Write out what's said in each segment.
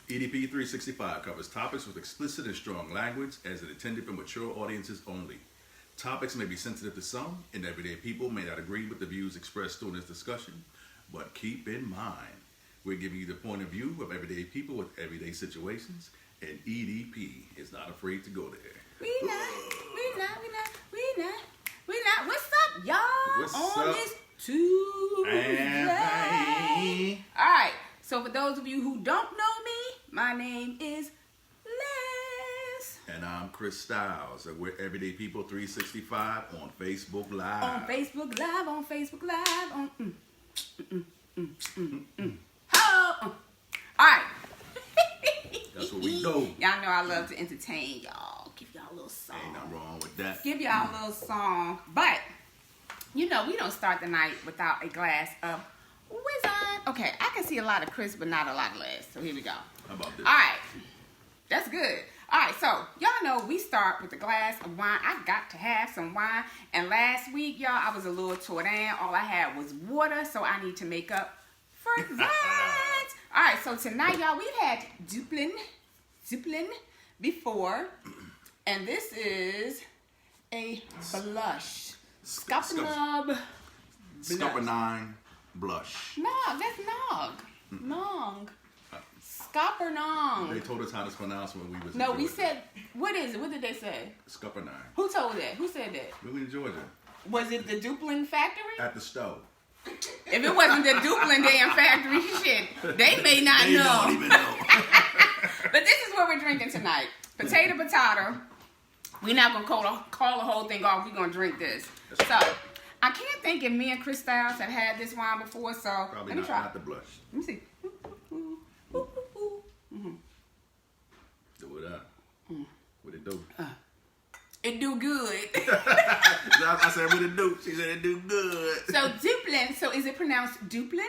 EDP365 covers topics with explicit and strong language as it intended for mature audiences only. Topics may be sensitive to some, and everyday people may not agree with the views expressed during this discussion. But keep in mind, we're giving you the point of view of everyday people with everyday situations, and EDP is not afraid to go there. We not. What's up, y'all? What's on up? This Tuesday. All right. So for those of you who don't know me, my name is Les. And I'm Chris Styles, and we're Everyday People 365 on Facebook Live. On Facebook Live. All right. That's what we do. Y'all know I love to entertain y'all. Give y'all a little song. Ain't nothing wrong with that. Give y'all a little song. But, you know, we don't start the night without a glass of Wizard. Okay, I can see a lot of Chris, but not a lot of Les. So here we go. How about this? All right. That's good. All right, so y'all know we start with a glass of wine. I got to have some wine. And last week, y'all, I was a little tore down. All I had was water, so I need to make up for that. All right, so tonight, y'all, we've had Duplin before. And this is a blush. Scupnub. Scuppernine blush. No, that's nog. Nog. Scupernong. They told us how to pronounce when we was in No, Georgia. we said, what is it? What did they say? Scuppernine. Who told that? Who said that? We were in Georgia. Was it the Duplin factory? At the stove. If it wasn't the Duplin damn factory, shit, they may not They know. don't even know. But this is what we're drinking tonight. Potato. We're not going to call the whole thing off. We're going to drink this. That's So, right. I can't think if me and Chris Styles have had this wine before, so Probably let me try. not the blush. Let me see. Do it up. What it do? It do good. I said, what it do? She said, it do good. So, Duplin. So, is it pronounced Duplin?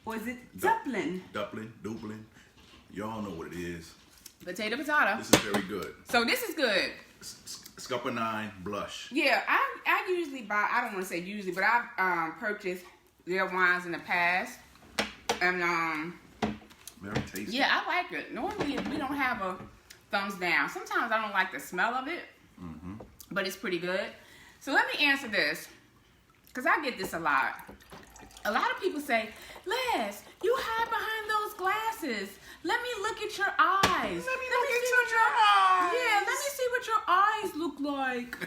Or is it Duplin? Duplin. Y'all know what it is. Potato. This is very good. So, this is good. Scuppernine blush. Yeah, I usually buy, I don't want to say usually, but I've purchased their wines in the past. And, Very tasty. yeah, I like it. Normally, we don't have a thumbs down. Sometimes I don't like the smell of it, but it's pretty good. So let me answer this, because I get this a lot. A lot of people say, Les, you hide behind those glasses. Let me look at your eyes. Let me see what your eyes. Yeah, let me see what your eyes look like.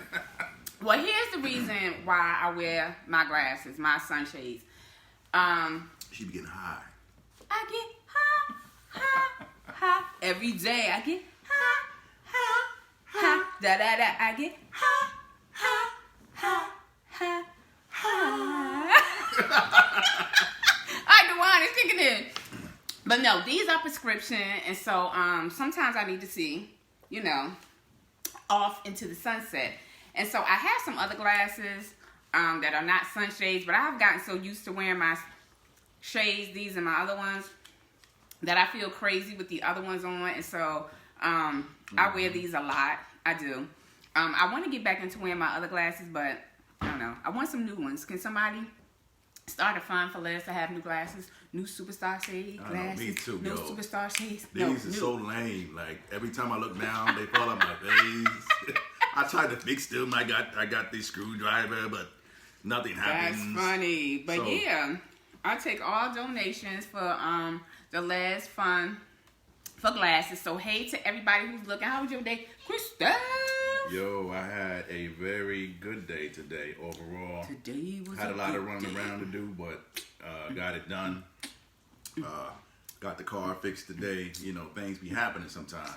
Well, here's the reason why I wear my glasses, my sunshades. She be getting high. I get high every day. I get high da da da. I get high. All right, the wine is kicking in. But no, these are prescription, and so sometimes I need to see, you know, off into the sunset. And so I have some other glasses that are not sunshades, but I've gotten so used to wearing my shades, these and my other ones, that I feel crazy with the other ones on, and so I wear these a lot. I do. I want to get back into wearing my other glasses, but I don't know. I want some new ones. Can somebody start a fund for Les to have new glasses? New superstar shade I know, glasses? me too, New yo. superstar shades? These are so lame. Like, every time I look down, they fall on my face. I tried to fix them. I got this screwdriver, but nothing happens. That's funny. But So- yeah, I take all donations for the Les Fund for glasses. So hey to everybody who's looking. How was your day, Krista? Yo, I had a very good day today overall. Today was Had a lot of running day. around to do, but got it done. Got the car fixed today. You know, things be happening sometimes.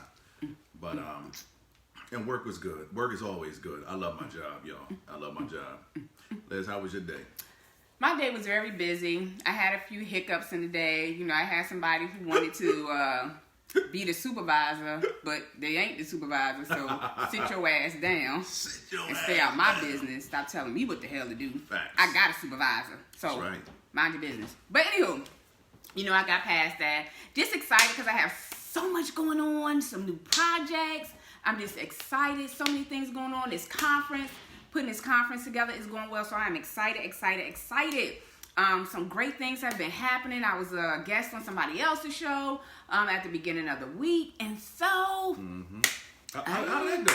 But and work was good. Work is always good. I love my job, y'all. I love my job. Liz, how was your day? My day was very busy. I had a few hiccups in the day. You know, I had somebody who wanted to be the supervisor, but they ain't the supervisor, so sit your ass down Sit your and stay ass out my down. business. Stop telling me what the hell to do. Facts. I got a supervisor, so That's right. mind your business. But anywho, you know, I got past that. Just excited because I have so much going on, some new projects. I'm just excited. So many things going on. This conference, putting this conference together is going well, so I'm excited. Some great things have been happening. I was a guest on somebody else's show at the beginning of the week, and so How did that go?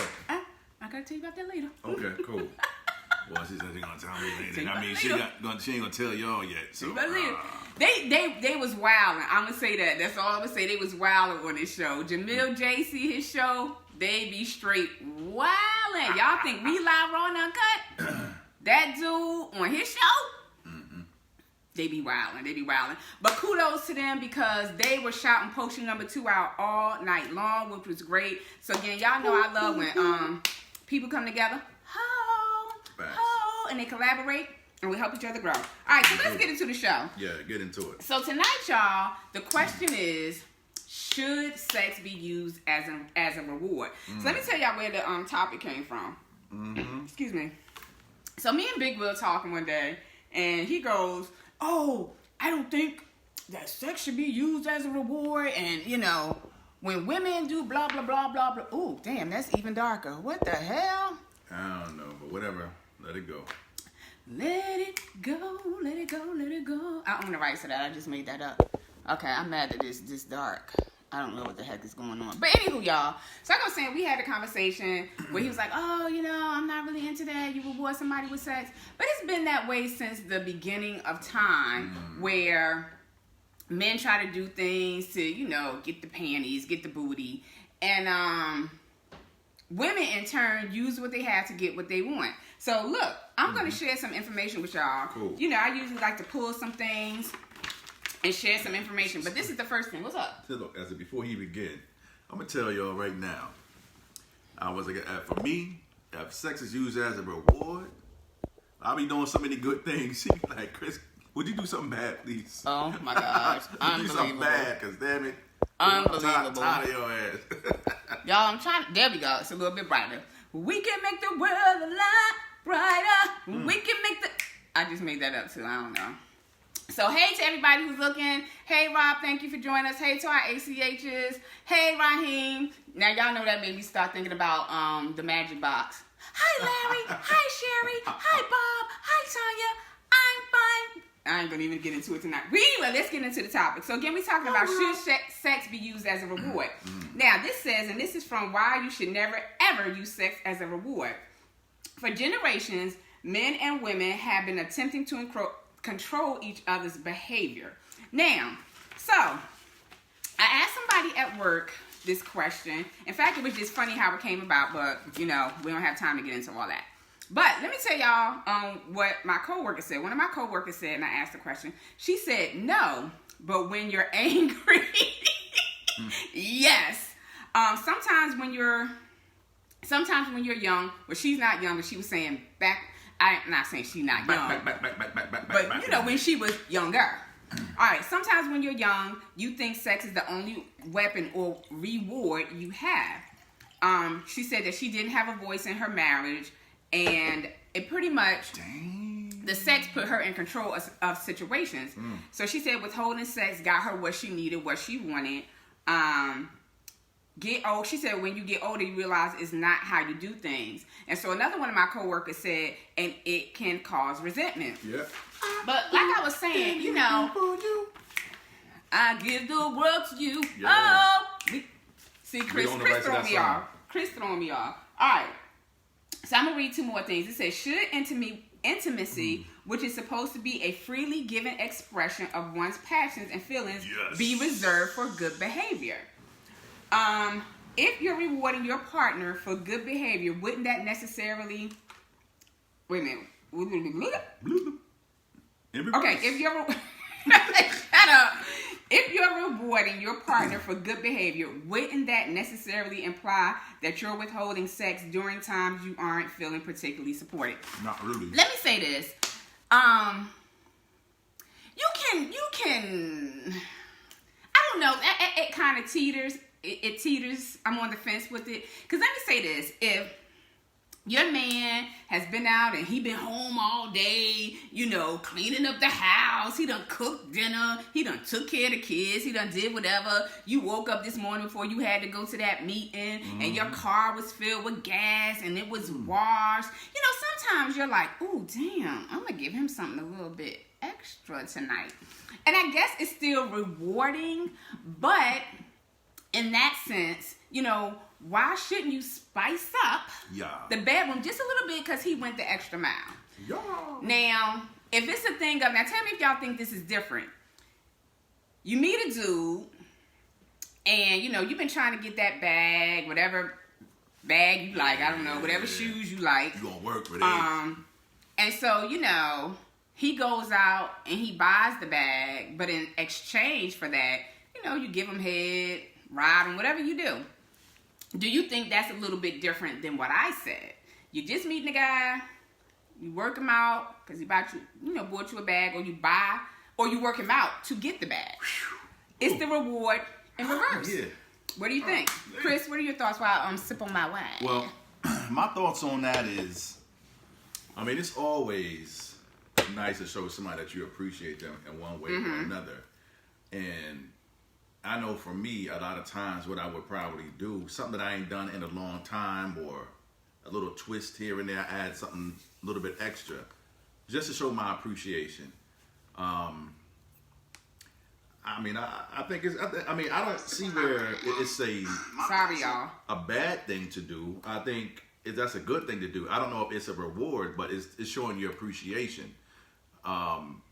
I gotta tell you about that later. Okay, cool. Well, she said she's gonna tell me later. I mean, she ain't gonna tell y'all yet. So they was wilding. I'm gonna say that. That's all I'm gonna say. They was wilding on this show. Jamil JC, his show, they be straight wilding. Y'all think we live raw and uncut? That dude on his show, they be wilding. They be wilding. But kudos to them because they were shouting Potion number 2 out all night long, which was great. So again, y'all know I love when people come together, and they collaborate and we help each other grow. All right, so let's get into the show. Yeah, get into it. So tonight, y'all, the question is, should sex be used as a reward? So let me tell y'all where the topic came from. Excuse me. So me and Big Will talking one day, and he goes, "Oh, I don't think that sex should be used as a reward, and you know, when women do blah blah blah blah blah." Ooh, damn, that's even darker. What the hell? I don't know, but whatever. Let it go. Let it go, let it go, let it go. I own the rights to that. I just made that up. Okay, I'm mad that it's this dark. I don't know what the heck is going on. But anywho, y'all. So like I was saying, we had a conversation where he was like, "Oh, you know, I'm not really into that. You reward somebody with sex." But it's been that way since the beginning of time where men try to do things to, you know, get the panties, get the booty. And women, in turn, use what they have to get what they want. So, look, I'm going to share some information with y'all. Cool. You know, I usually like to pull some things and share some information. But this is the first thing. What's up? So look, before he begin, I'm going to tell y'all right now. For me, if sex is used as a reward, I'll be doing so many good things. She be like, "Chris, would you do something bad, please?" Oh, my gosh. Do something bad, because damn it. Unbelievable. I'm tired of your ass. Y'all, I'm trying. There we go. It's a little bit brighter. We can make the world a lot brighter. We can make the... I just made that up too. I don't know. So, hey to everybody who's looking. Hey, Rob, thank you for joining us. Hey to our ACHs. Hey, Raheem. Now, y'all know that made me start thinking about the magic box. Hi, Larry. Hi, Sherry. Hi, Bob. Hi, Tanya. I'm fine. I ain't gonna even get into it tonight. Anyway, let's get into the topic. So again, we're talking about should sex be used as a reward. Now, this says, and this is from Why You Should Never Ever Use Sex as a Reward. For generations, men and women have been attempting to control each other's behavior. Now, so I asked somebody at work this question. In fact, it was just funny how it came about, but you know, we don't have time to get into all that. But let me tell y'all what my coworker said. One of my coworkers said, and I asked the question. She said, "No, but when you're angry, yes. Sometimes when you're young, well, she's not young, but she was saying back. I'm not saying she's not young, but you know, when she was younger. All right. Sometimes when you're young, you think sex is the only weapon or reward you have. She said that she didn't have a voice in her marriage. And it pretty much, the sex put her in control of situations. So she said withholding sex got her what she needed, what she wanted. She said when you get older, you realize it's not how you do things. And so another one of my coworkers said, and it can cause resentment. Yeah. But like I was saying, you know, I give the world to you. Yeah. Oh, see, Chris throwing me off. Chris throwing me off. All right. So I'm going to read 2 more things. It says, should intimacy, which is supposed to be a freely given expression of one's passions and feelings, be reserved for good behavior? If you're rewarding your partner for good behavior, wouldn't that necessarily... Wait a minute. Okay, if you're... Shut up. If you're rewarding your partner for good behavior, wouldn't that necessarily imply that you're withholding sex during times you aren't feeling particularly supported? Not really. Let me say this. You can. I don't know. It kind of teeters. It teeters. I'm on the fence with it. Because let me say this. If your man has been out and he been home all day, you know, cleaning up the house. He done cooked dinner. He done took care of the kids. He done did whatever. You woke up this morning before you had to go to that meeting and your car was filled with gas and it was washed. You know, sometimes you're like, ooh, damn, I'm going to give him something a little bit extra tonight. And I guess it's still rewarding, but in that sense, you know, why shouldn't you spice up the bedroom just a little bit because he went the extra mile? Yeah. Now, if it's a thing of, now tell me if y'all think this is different. You meet a dude, and, you know, you've been trying to get that bag, whatever bag you like, I don't know, whatever shoes you like. You gonna work with it. And so, you know, he goes out and he buys the bag, but in exchange for that, you know, you give him head, ride him, whatever you do. Do you think that's a little bit different than what I said? You just meeting the guy, you work him out because he bought you, you know, bought you a bag, or you buy, or you work him out to get the bag. It's the reward in reverse. Yeah. What do you think? Chris, what are your thoughts while I'm sipping my wine? Well, my thoughts on that is, I mean, it's always nice to show somebody that you appreciate them in one way or another. And I know for me, a lot of times what I would probably do, something that I ain't done in a long time, or a little twist here and there, add something a little bit extra, just to show my appreciation. I mean, I think it's, I mean, I don't see where it's Sorry, y'all. a bad thing to do. I think that's a good thing to do. I don't know if it's a reward, but it's showing your appreciation. I'm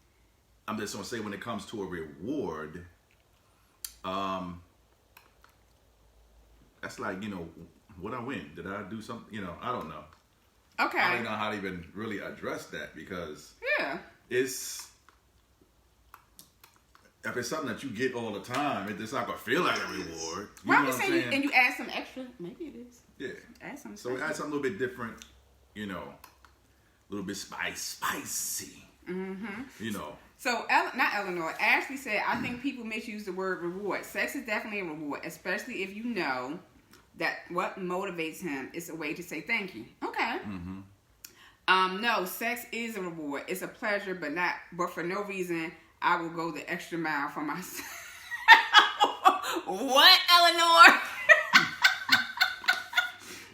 just gonna say, when it comes to a reward, that's like, you know, what I win. Did I do something? You know, I don't know. Okay. I don't know how to even really address that, because if it's something that you get all the time, it's not gonna feel like a reward. You Well, know I'm what I'm saying, saying? and you add some extra, maybe it is. Yeah. Add some. So add something a little bit different, you know, a little bit spicy. You know. So, not Eleanor, Ashley said, I think people misuse the word reward. Sex is definitely a reward, especially if you know that what motivates him is a way to say thank you. Okay. No, sex is a reward. It's a pleasure, but for no reason I will go the extra mile for myself. What, Eleanor?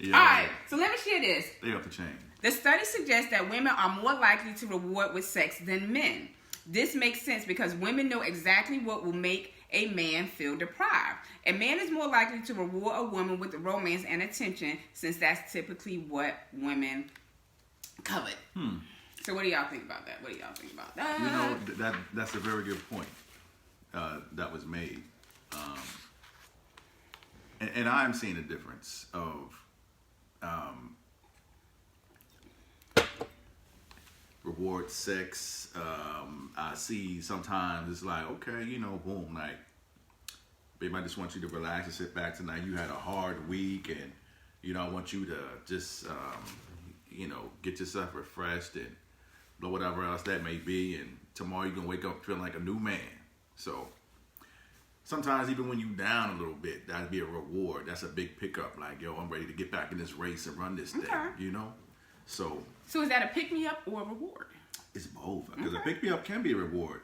Yeah. All right, so let me share this. Stay off the chain. The study suggests that women are more likely to reward with sex than men. This makes sense because women know exactly what will make a man feel deprived. A man is more likely to reward a woman with romance and attention, since that's typically what women covet. So what do y'all think about that? What do y'all think about that? You know, that's a very good point that was made. And I'm seeing a difference of reward sex. I see sometimes it's like, okay, you know, boom, like, babe, I just want you to relax and sit back tonight. You had a hard week, and, you know, I want you to just, you know, get yourself refreshed and whatever else that may be. And tomorrow you're going to wake up feeling like a new man. So sometimes even when you down a little bit, that'd be a reward. That's a big pickup. Like, yo, I'm ready to get back in this race and run this thing, you know? So is that a pick-me-up or a reward? it's both. Because a pick-me-up can be a reward.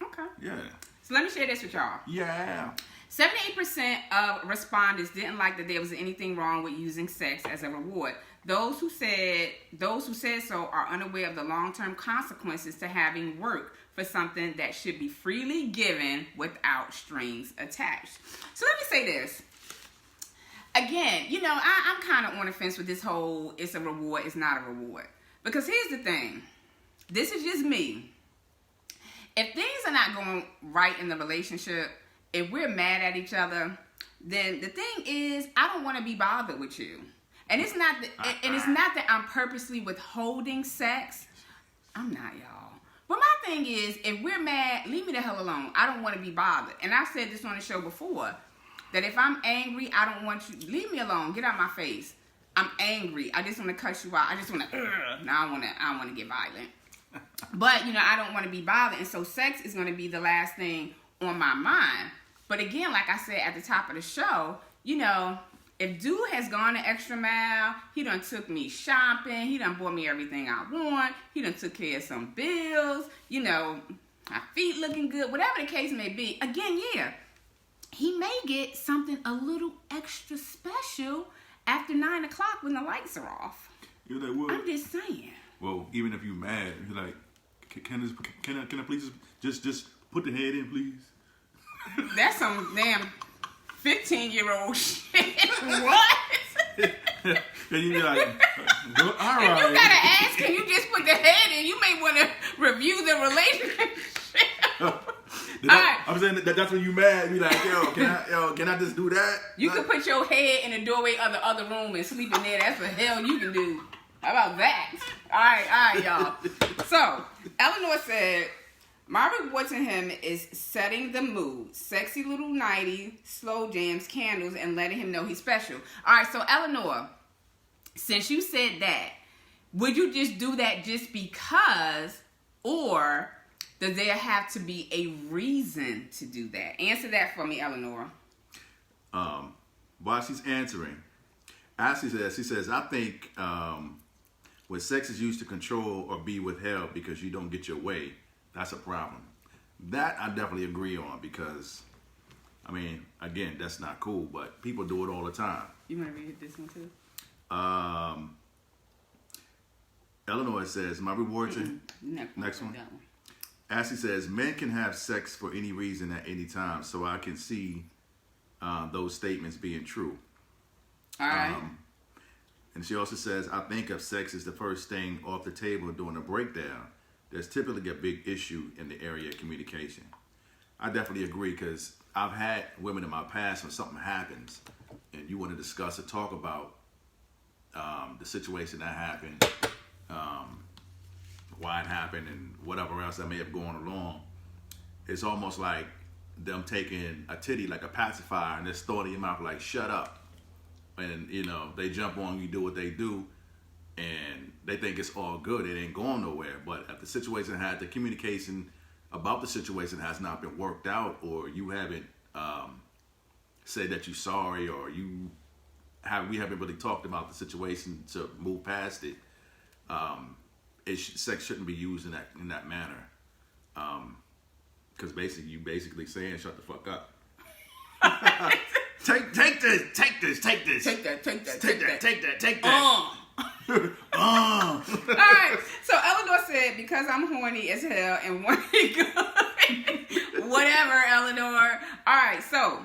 Okay. Yeah. So let me share this with y'all. Yeah. 78% of respondents didn't like that there was anything wrong with using sex as a reward. Those who said so are unaware of the long-term consequences to having work for something that should be freely given without strings attached. So let me say this. Again, you know, I'm kind of on the fence with this whole it's a reward, it's not a reward. Because here's the thing. This is just me. If things are not going right in the relationship, if we're mad at each other, then the thing is, I don't want to be bothered with you. And it's not that I'm purposely withholding sex. I'm not, y'all. But my thing is, if we're mad, leave me the hell alone. I don't want to be bothered. And I've said this on the show before, that if I'm angry, I don't want you, leave me alone. Get out my face. I'm angry. I just want to cuss you out. I just want to, I don't want to get violent. But, you know, I don't want to be bothered. And so sex is going to be the last thing on my mind. But again, like I said at the top of the show, you know, if dude has gone an extra mile, he done took me shopping, he done bought me everything I want, he done took care of some bills, you know, my feet looking good, whatever the case may be. Again, yeah, he may get something a little extra special after 9 o'clock when the lights are off. You're like, well, I'm just saying. Well, even if you're mad, you're like, Can I please just put the head in, please? That's some damn 15-year-old shit. What? And you be like, all right. And you gotta ask, can you just put the head in? You may want to review the relationship. I'm saying that's when you mad. Be like, can I just do that? You can put your head in the doorway of the other room and sleep in there. That's what the hell you can do. How about that? All right, y'all. So, Eleanor said, my reward to him is setting the mood. Sexy little nighty, slow jams, candles, and letting him know he's special. All right, so Eleanor, since you said that, would you just do that just because, or does there have to be a reason to do that? Answer that for me, Eleanor. While she's answering, Ashley says, I think when sex is used to control or be withheld because you don't get your way, that's a problem. That I definitely agree on because, I mean, again, that's not cool, but people do it all the time. You want to read this one too? Eleanor says, my reward to... Next one. Ashley says, men can have sex for any reason at any time, so I can see those statements being true. All right. And she also says, I think if sex is the first thing off the table during a breakdown, there's typically a big issue in the area of communication. I definitely agree because I've had women in my past when something happens and you want to discuss or talk about the situation that happened, why it happened, and whatever else that may have gone along. It's almost like them taking a titty like a pacifier and just throwing it in your mouth like, shut up. And, you know, they jump on you, do what they do, and they think it's all good. It ain't going nowhere. But if the situation the communication about the situation has not been worked out, or you haven't said that you're sorry, or we haven't really talked about the situation to move past it, sex shouldn't be used in that manner. Because basically, you saying, shut the fuck up. Take this. Take that. All right. So Eleanor said, because I'm horny as hell and want it good. Whatever, Eleanor. All right. So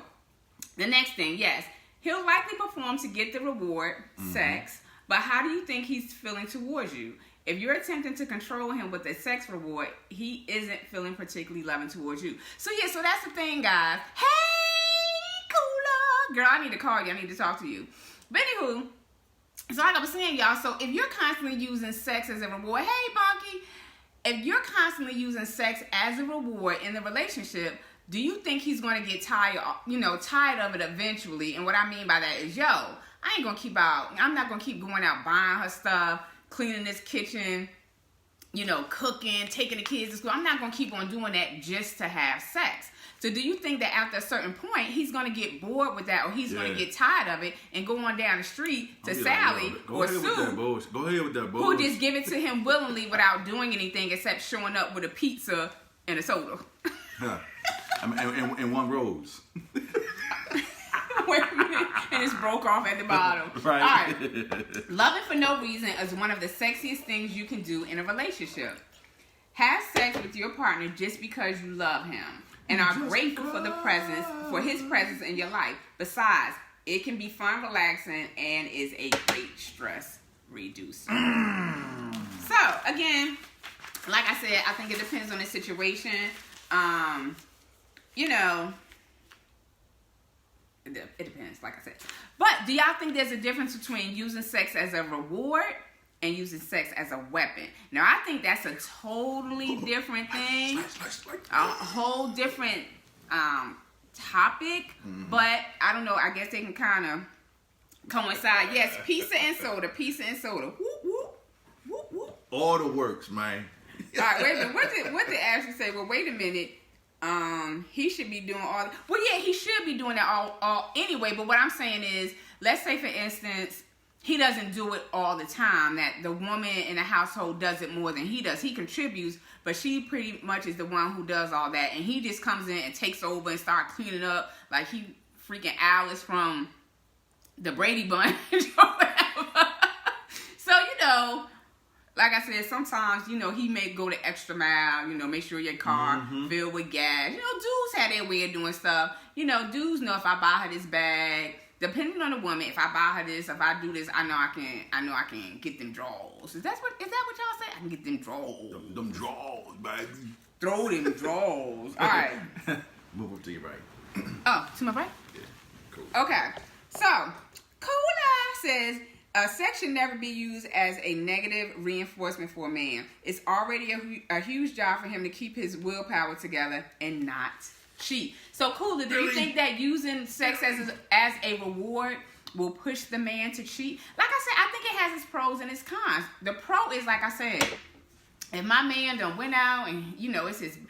the next thing, yes, he'll likely perform to get the reward, sex. But how do you think he's feeling towards you? If you're attempting to control him with a sex reward, he isn't feeling particularly loving towards you. So yeah, so that's the thing, guys. Hey, cooler. Girl, I need to call you. I need to talk to you. But anywho, so like I was saying, y'all, so if you're constantly using sex as a reward, hey, Bonky, if you're constantly using sex as a reward in the relationship, do you think he's going to get tired of it eventually? And what I mean by that is, I'm not going to keep going out buying her stuff, cleaning this kitchen, cooking, taking the kids to school. I'm not going to keep on doing that just to have sex. So do you think that after a certain point, he's going to get bored with that, or he's going to get tired of it and go on down the street to Sally or Sue, go ahead with that bullshit, who just give it to him willingly without doing anything except showing up with a pizza and a soda? and one rose. Wait a minute. And it's broke off at the bottom. Right. All right. Loving for no reason is one of the sexiest things you can do in a relationship. Have sex with your partner just because you love him and are grateful for his presence in your life. Besides, it can be fun, relaxing, and is a great stress reducer. So, again, like I said, I think it depends on the situation. It depends, like I said. But do y'all think there's a difference between using sex as a reward and using sex as a weapon? Now, I think that's a totally different thing. A whole different topic. But I don't know. I guess they can kind of coincide. Yes, pizza and soda. Whoop, whoop. Whoop, whoop. All the works, man. All right, wait a minute. What did Ashley say? Well, wait a minute. He should be doing all. Well, yeah, he should be doing that all anyway. But what I'm saying is, let's say for instance, he doesn't do it all the time. That the woman in the household does it more than he does. He contributes, but she pretty much is the one who does all that, and he just comes in and takes over and start cleaning up like he freaking Alice from the Brady Bunch or whatever. So like I said, sometimes, you know, he may go the extra mile, you know, make sure your car filled with gas. You know, dudes have their way of doing stuff. You know, dudes know if I buy her this bag, depending on the woman, if I buy her this, if I do this, I know I can get them draws. Is that what y'all say? I can get them draws. Them draws, baby. Throw them draws. All right. Move up to your right. Oh, to my right? Yeah, cool. Okay. So, Kula says, sex should never be used as a negative reinforcement for a man. It's already a huge job for him to keep his willpower together and not cheat. So, Kula, do you think that using sex as a reward will push the man to cheat? Like I said, I think it has its pros and its cons. The pro is, like I said, if my man done went out and, you know, it's his, and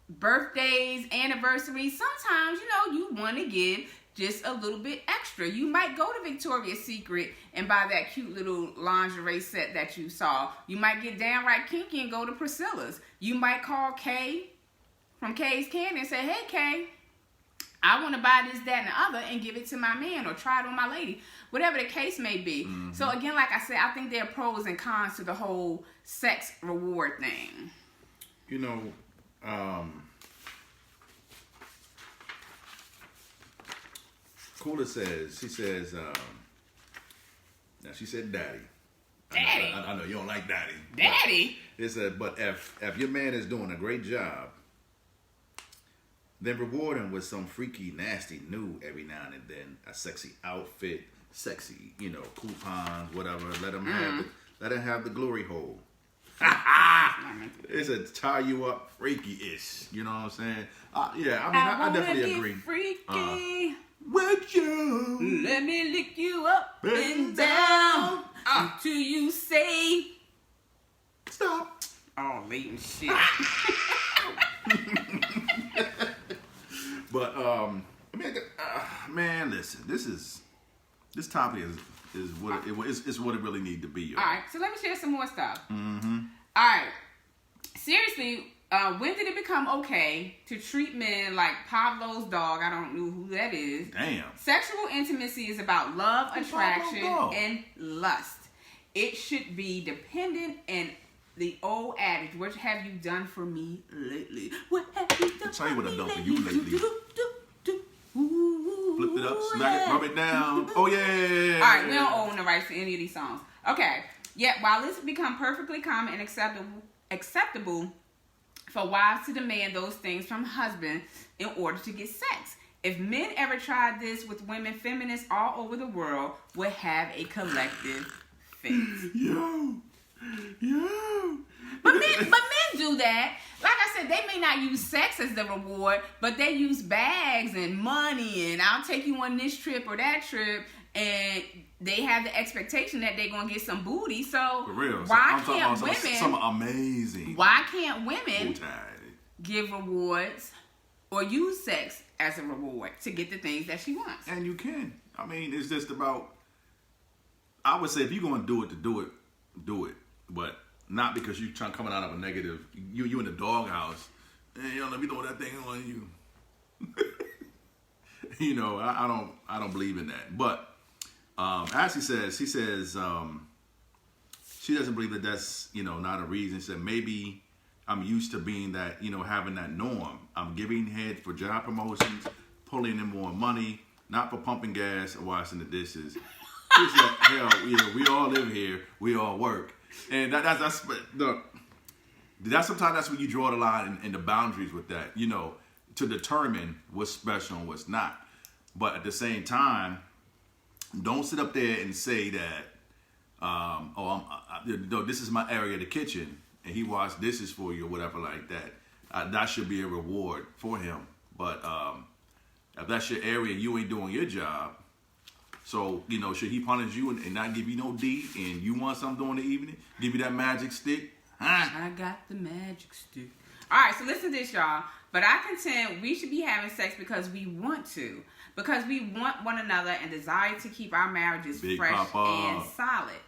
birthdays, anniversaries, sometimes, you know, you want to give just a little bit extra. You might go to Victoria's Secret and buy that cute little lingerie set that you saw. You might get downright kinky and go to Priscilla's. You might call Kay from Kay's Candy and say, hey, Kay, I want to buy this, that, and the other and give it to my man or try it on my lady. Whatever the case may be. Mm-hmm. So, again, like I said, I think there are pros and cons to the whole sex reward thing. You know, Kula says, now she said daddy. Daddy? I know you don't like daddy. Daddy? But if your man is doing a great job, then reward him with some freaky, nasty new every now and then. A sexy outfit, sexy, you know, coupons, whatever. Let him have the glory hole. It's a tie you up freaky-ish. You know what I'm saying? Yeah, I definitely agree. Freaky. With you. Let me lick you up and down until you say stop. Oh, latent shit. But man, listen. This topic is what it's what it really need to be. Y'all. All right, so let me share some more stuff. Mm-hmm. All right, seriously, when did it become okay to treat men like Pablo's dog? I don't know who that is. Damn. Sexual intimacy is about love, attraction, and lust. It should be dependent and the old adage, what have you done for me lately? What have you done Tell you for what me I've done for lately? you lately. Flip it up, smack it, rub it down. Oh yeah. All right, we don't own the rights to any of these songs. Okay. Yet while it's become perfectly common and acceptable for wives to demand those things from husbands in order to get sex. If men ever tried this with women, feminists all over the world would have a collective fit. Yo. But men do that. Like I said, they may not use sex as the reward, but they use bags and money and I'll take you on this trip or that trip, and they have the expectation that they're gonna get some booty. So for real. Why can't women? Some amazing. Why can't women give rewards or use sex as a reward to get the things that she wants? And you can. I mean, it's just about. I would say if you're gonna do it, do it. But not because you coming out of a negative. You in the doghouse, and you know, let me throw that thing on you. You know, I don't believe in that. But as she says, she doesn't believe that that's not a reason. She said maybe I'm used to being that having that norm. I'm giving head for job promotions, pulling in more money, not for pumping gas or washing the dishes. She said, hell, we all live here, we all work. And that's look. Sometimes that's when you draw the line and the boundaries with that, to determine what's special and what's not. But at the same time, don't sit up there and say that, this is my area of the kitchen, and he washed dishes for you or whatever like that. That should be a reward for him. But if that's your area, you ain't doing your job. So, should he punish you and not give you no D, and you want something during the evening? Give you that magic stick? Huh? I got the magic stick. All right, so listen to this, y'all. But I contend we should be having sex because we want to. Because we want one another and desire to keep our marriages fresh and solid.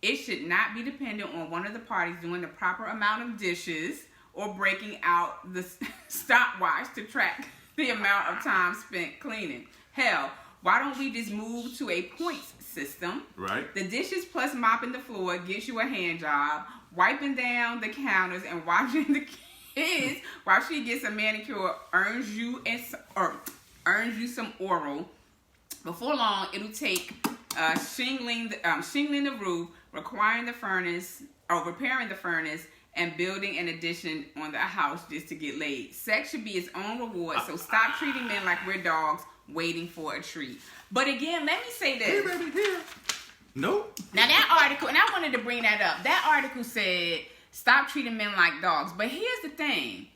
It should not be dependent on one of the parties doing the proper amount of dishes or breaking out the stopwatch to track the amount of time spent cleaning. Hell, Why don't we just move to a points system? Right. The dishes plus mopping the floor gets you a hand job. Wiping down the counters and watching the kids while she gets a manicure earns you some oral. Before long, it'll take shingling the roof, repairing the furnace, and building an addition on the house just to get laid. Sex should be its own reward, so stop treating men like we're dogs waiting for a treat. But again, let me say this. Here, baby, here. Nope. Now that article, and I wanted to bring that up. That article said, stop treating men like dogs. But here's the thing.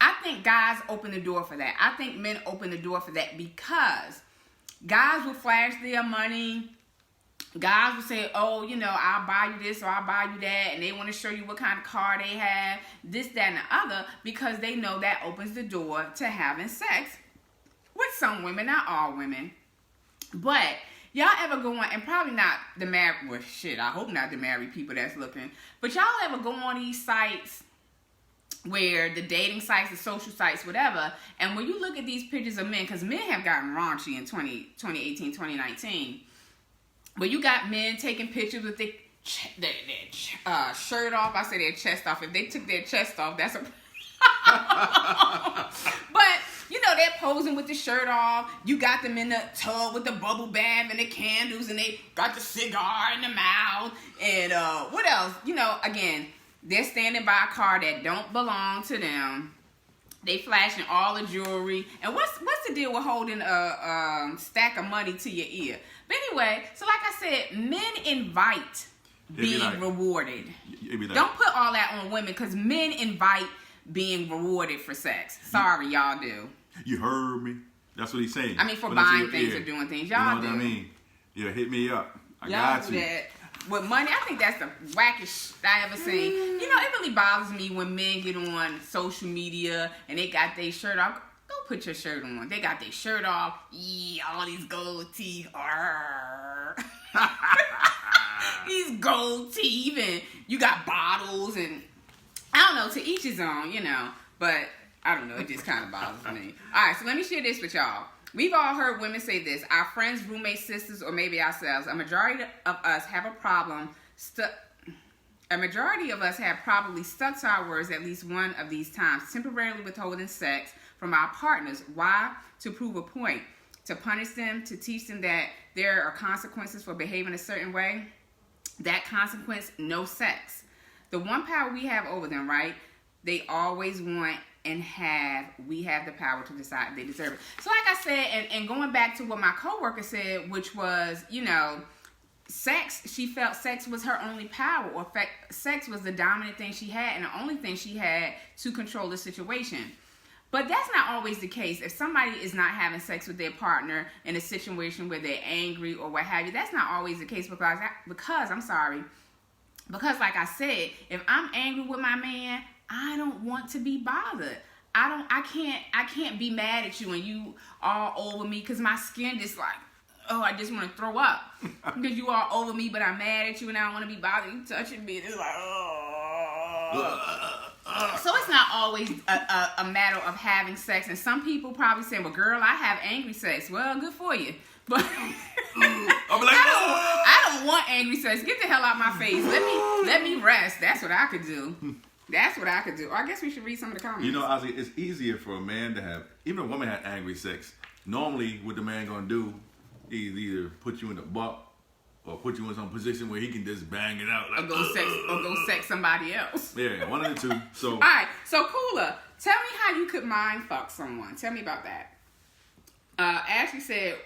I think guys open the door for that. I think men open the door for that because guys will flash their money. Guys will say, oh, you know, I'll buy you this or I'll buy you that. And they want to show you what kind of car they have, this, that, and the other, because they know that opens the door to having sex with some women, not all women. But y'all ever go on, and probably not the married, well, shit, I hope not the married people that's looking, but y'all ever go on these sites where the dating sites, the social sites, whatever, and when you look at these pictures of men, because men have gotten raunchy in 2018, 2019, but you got men taking pictures with their shirt off. I say their chest off. If they took their chest off, that's a... But, you know, they're posing with the shirt off. You got them in the tub with the bubble bath and the candles, and they got the cigar in the mouth. And what else? You know, again, they're standing by a car that don't belong to them. They flashing all the jewelry. And what's the deal with holding a stack of money to your ear? But anyway, so like I said, men invite being rewarded. Don't put all that on women, because men invite being rewarded for sex. Sorry, y'all do. You heard me. That's what he's saying. I mean, for buying things or doing things. Y'all do. You know what I mean? Yeah, hit me up. I y'all got do you. That. With money, I think that's the wackest I ever seen. You know, it really bothers me when men get on social media and they got their shirt off. Go put your shirt on. They got their shirt off. Yeah, all these gold teeth. These gold teeth, and you got bottles, and I don't know, to each his own, you know. But I don't know, it just kind of bothers me. All right, so let me share this with y'all. We've all heard women say this. Our friends, roommates, sisters, or maybe ourselves. A majority of us have probably stuck to our words at least one of these times, temporarily withholding sex from our partners. Why? To prove a point. To punish them, to teach them that there are consequences for behaving a certain way. That consequence, no sex. The one power we have over them, right? They always want and we have the power to decide if they deserve it. So like I said, and going back to what my coworker said, which was, you know, sex, she felt sex was her only power, or sex was the dominant thing she had and the only thing she had to control the situation. But that's not always the case. If somebody is not having sex with their partner in a situation where they're angry or what have you, that's not always the case because like I said, if I'm angry with my man, I don't want to be bothered. I can't be mad at you and you all over me, because my skin just like, oh, I just want to throw up because you all over me, but I'm mad at you and I don't want to be bothered. You touching me, it's like, oh. So it's not always a matter of having sex. And some people probably say, well, girl, I have angry sex. Well, good for you. But I don't want angry sex. Get the hell out of my face. Let me rest. That's what I could do. That's what I could do. I guess we should read some of the comments. You know, Ozzy, it's easier for a man to have, even a woman had angry sex. Normally, what the man gonna do is either put you in the butt or put you in some position where he can just bang it out. Like, or go sex somebody else. Yeah, one of the two. So all right, so Cooler, tell me how you could mind fuck someone. Tell me about that. Ashley said,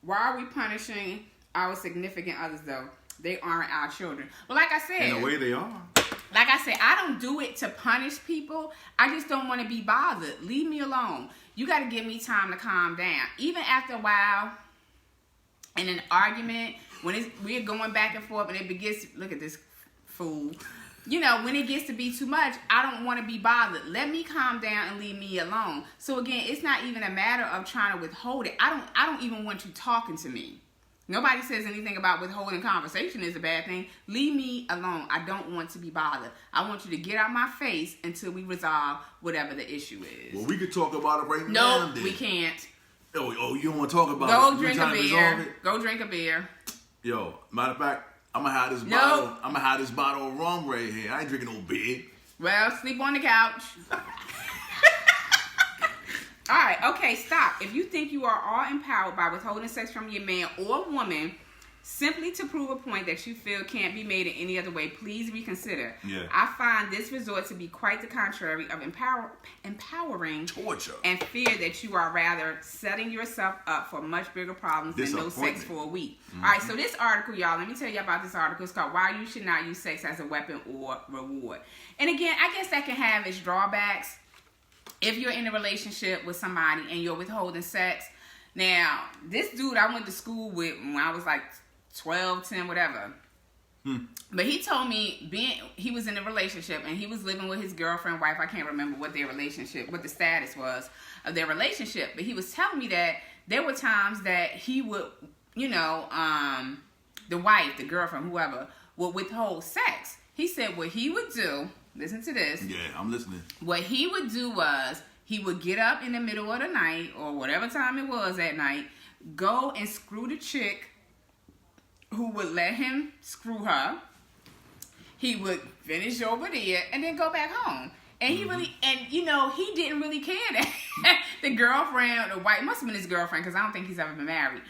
why are we punishing our significant others though? They aren't our children. Well, like I said, in a way they are. Like I said, I don't do it to punish people. I just don't want to be bothered. Leave me alone. You got to give me time to calm down. Even after a while, in an argument, when we're going back and forth and it begins, look at this fool. You know, when it gets to be too much, I don't want to be bothered. Let me calm down and leave me alone. So again, it's not even a matter of trying to withhold it. I don't even want you talking to me. Nobody says anything about withholding conversation is a bad thing. Leave me alone. I don't want to be bothered. I want you to get out my face until we resolve whatever the issue is. Well, we could talk about it right now. No, we can't. Oh, you don't want to talk about Go it? You drink a trying to resolve beer. it? Go drink a beer. Yo, matter of fact, I'm gonna have this No. bottle. I'm gonna have this bottle of rum right here. I ain't drinking no beer. Well, sleep on the couch. All right, okay, stop. If you think you are all empowered by withholding sex from your man or woman simply to prove a point that you feel can't be made in any other way, please reconsider. Yeah. I find this resort to be quite the contrary of empowering Torture. and fear that you are rather setting yourself up for much bigger problems than no sex for a week. Mm-hmm. All right, so this article, y'all, let me tell you about this article. It's called Why You Should Not Use Sex as a Weapon or Reward. And again, I guess that can have its drawbacks if you're in a relationship with somebody and you're withholding sex. Now, this dude I went to school with when I was like 12, 10, whatever. But he told me he was in a relationship and he was living with his girlfriend, wife. I can't remember what the status was of their relationship. But he was telling me that there were times that he would, the wife, the girlfriend, whoever, would withhold sex. He said what he would do, listen to this. Yeah, I'm listening. What he would do was he would get up in the middle of the night or whatever time it was at night, go and screw the chick who would let him screw her. He would finish over there and then go back home. And he he didn't really care that the girlfriend, or wife, must have been his girlfriend because I don't think he's ever been married.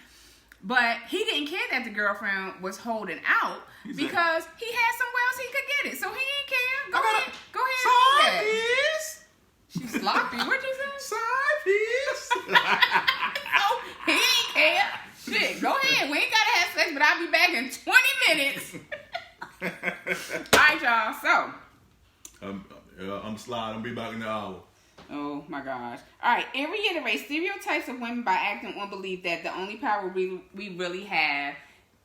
But he didn't care that the girlfriend was holding out because he had somewhere else he could get it. So he didn't care. Go ahead and do that. She's sloppy. What'd you say? Side Oh, he ain't care. Shit, go ahead. We ain't gotta have sex, but I'll be back in 20 minutes. All right, y'all. So, I'm sliding. I'll be back in the hour. oh my gosh. All right, it reiterates stereotypes of women by acting on belief that the only power we really have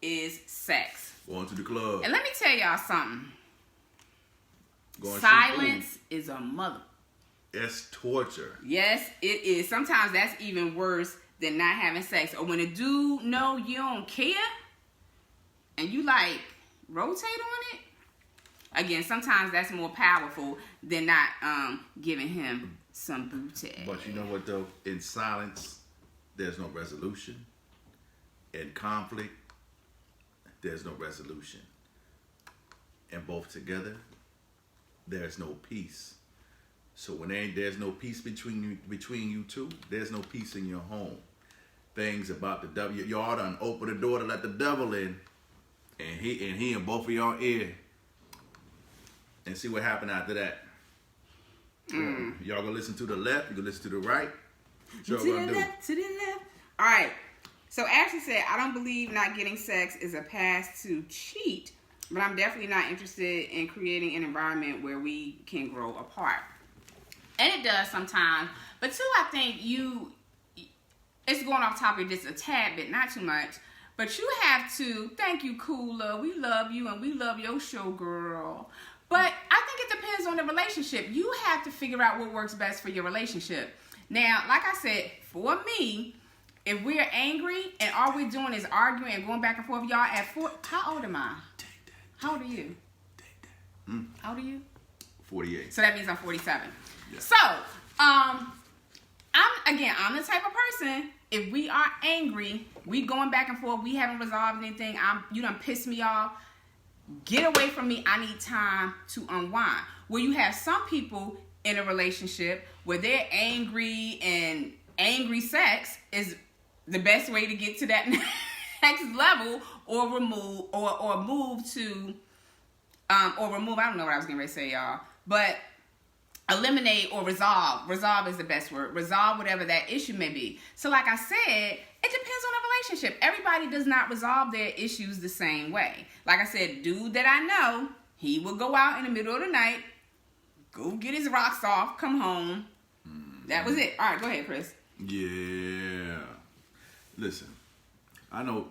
is sex. Going to the club. And let me tell y'all something. Going Silence is a mother. It's torture. Yes, it is. Sometimes that's even worse than not having sex. Or when a dude know you don't care and you like rotate on it. Again, sometimes that's more powerful than not giving him some booty. But you know what though? In silence, there's no resolution. In conflict, there's no resolution. And both together, there's no peace. So when there's no peace between you two, there's no peace in your home. Things about the devil, y'all done open the door to let the devil in, and he in both of y'all ear. And see what happened after that. Y'all gonna listen to the left, you gonna listen to the right. To the left. All right. So Ashley said, I don't believe not getting sex is a path to cheat, but I'm definitely not interested in creating an environment where we can grow apart. And it does sometimes. But too, I think it's going off topic just a tad bit, not too much. But you have to, thank you, Cooler. We love you and we love your show, girl. But I think it depends on the relationship. You have to figure out what works best for your relationship. Now, like I said, for me, if we're angry and all we're doing is arguing and going back and forth, y'all, how old am I? How old are you? How old are you? 48. So that means I'm 47. Yeah. So, I'm the type of person, if we are angry, we going back and forth, we haven't resolved anything, you done pissed me off, get away from me, I need time to unwind. Where you have some people in a relationship where they're angry and angry sex is the best way to get to that next level or remove, I don't know what I was getting ready to say, y'all, but eliminate or resolve. Resolve is the best word. Resolve whatever that issue may be. So like I said, it depends on the relationship. Everybody does not resolve their issues the same way. Like I said, dude that I know, he will go out in the middle of the night, go get his rocks off, come home. That was it. All right, go ahead, Chris. Yeah. Listen, I know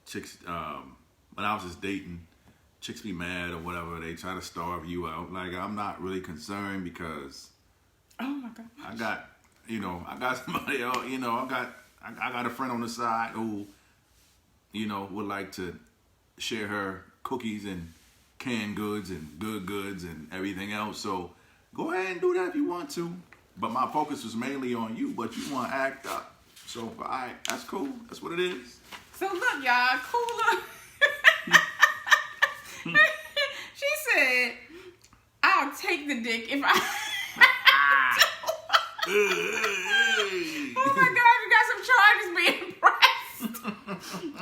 chicks, when I was just dating, chicks be mad or whatever. They try to starve you out. Like, I'm not really concerned because Oh my God. I got somebody else, I got a friend on the side who, would like to share her cookies and canned goods and good goods and everything else. So go ahead and do that if you want to. But my focus was mainly on you, but you want to act up. So, all right, that's cool. That's what it is. So look, y'all, Cooler. She said, "I'll take the dick if I." Oh my God, you got some charges being pressed.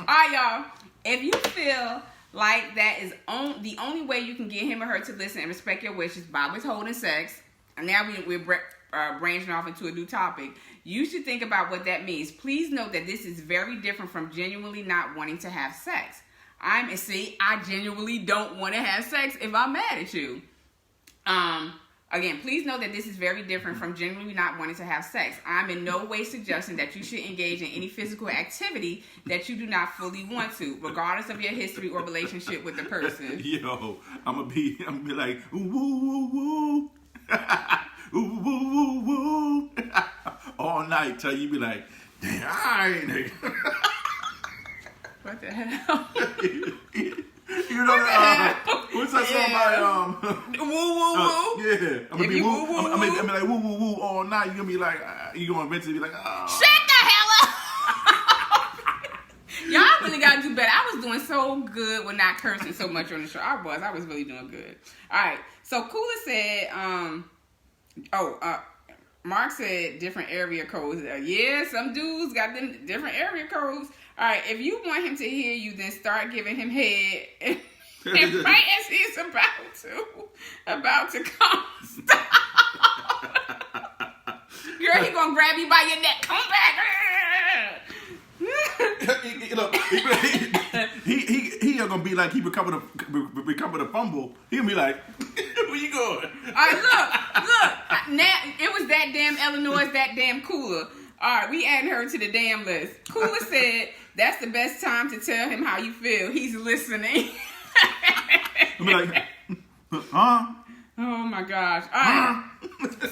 All right, y'all. If you feel like that is the only way you can get him or her to listen and respect your wishes by withholding sex, and now we're branching off into a new topic, you should think about what that means. Please note that this is very different from genuinely not wanting to have sex. I genuinely don't want to have sex if I'm mad at you. Again, please know that this is very different from genuinely not wanting to have sex. I'm in no way suggesting that you should engage in any physical activity that you do not fully want to, regardless of your history or relationship with the person. Yo, I'm gonna be like, ooh, woo, woo, woo. Ooh, woo, woo, woo. All night till you be like, damn, all right, nigga. What the hell? You know what's that song by woo woo woo? Yeah, I'm gonna be woo. I'm gonna be like woo woo woo all night. You gonna be like, you gonna eventually be like, oh. Shut the hell up! Y'all really gotta do better. I was doing so good with not cursing so much on the show. I was really doing good. All right. So Cooler said, Mark said different area codes. Yeah, some dudes got them different area codes. All right, if you want him to hear you, then start giving him head. And right as he's about to come, stop. Girl, he gonna grab you by your neck. Come back. Look, he gonna be like he recovered a fumble. He gonna be like, where you going? All right, look. Now it was that damn Illinois, that damn Cooler. All right, we adding her to the damn list. Cooler said that's the best time to tell him how you feel. He's listening. I'm like, huh? Oh my gosh. All right.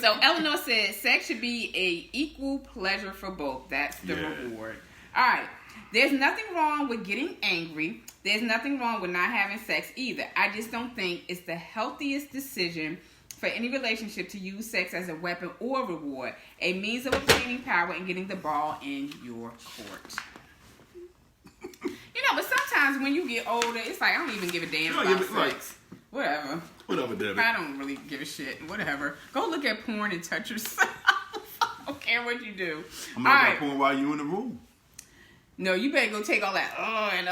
So Eleanor said sex should be a equal pleasure for both. That's the reward. All right. There's nothing wrong with getting angry. There's nothing wrong with not having sex either. I just don't think it's the healthiest decision for any relationship to use sex as a weapon or reward, a means of obtaining power and getting the ball in your court. You know, but sometimes when you get older, it's like, I don't even give a damn about sex. Whatever, Debbie. I don't really give a shit. Whatever. Go look at porn and touch yourself. I don't care what you do. I'm gonna look at porn while you in the room. No, you better go take all that and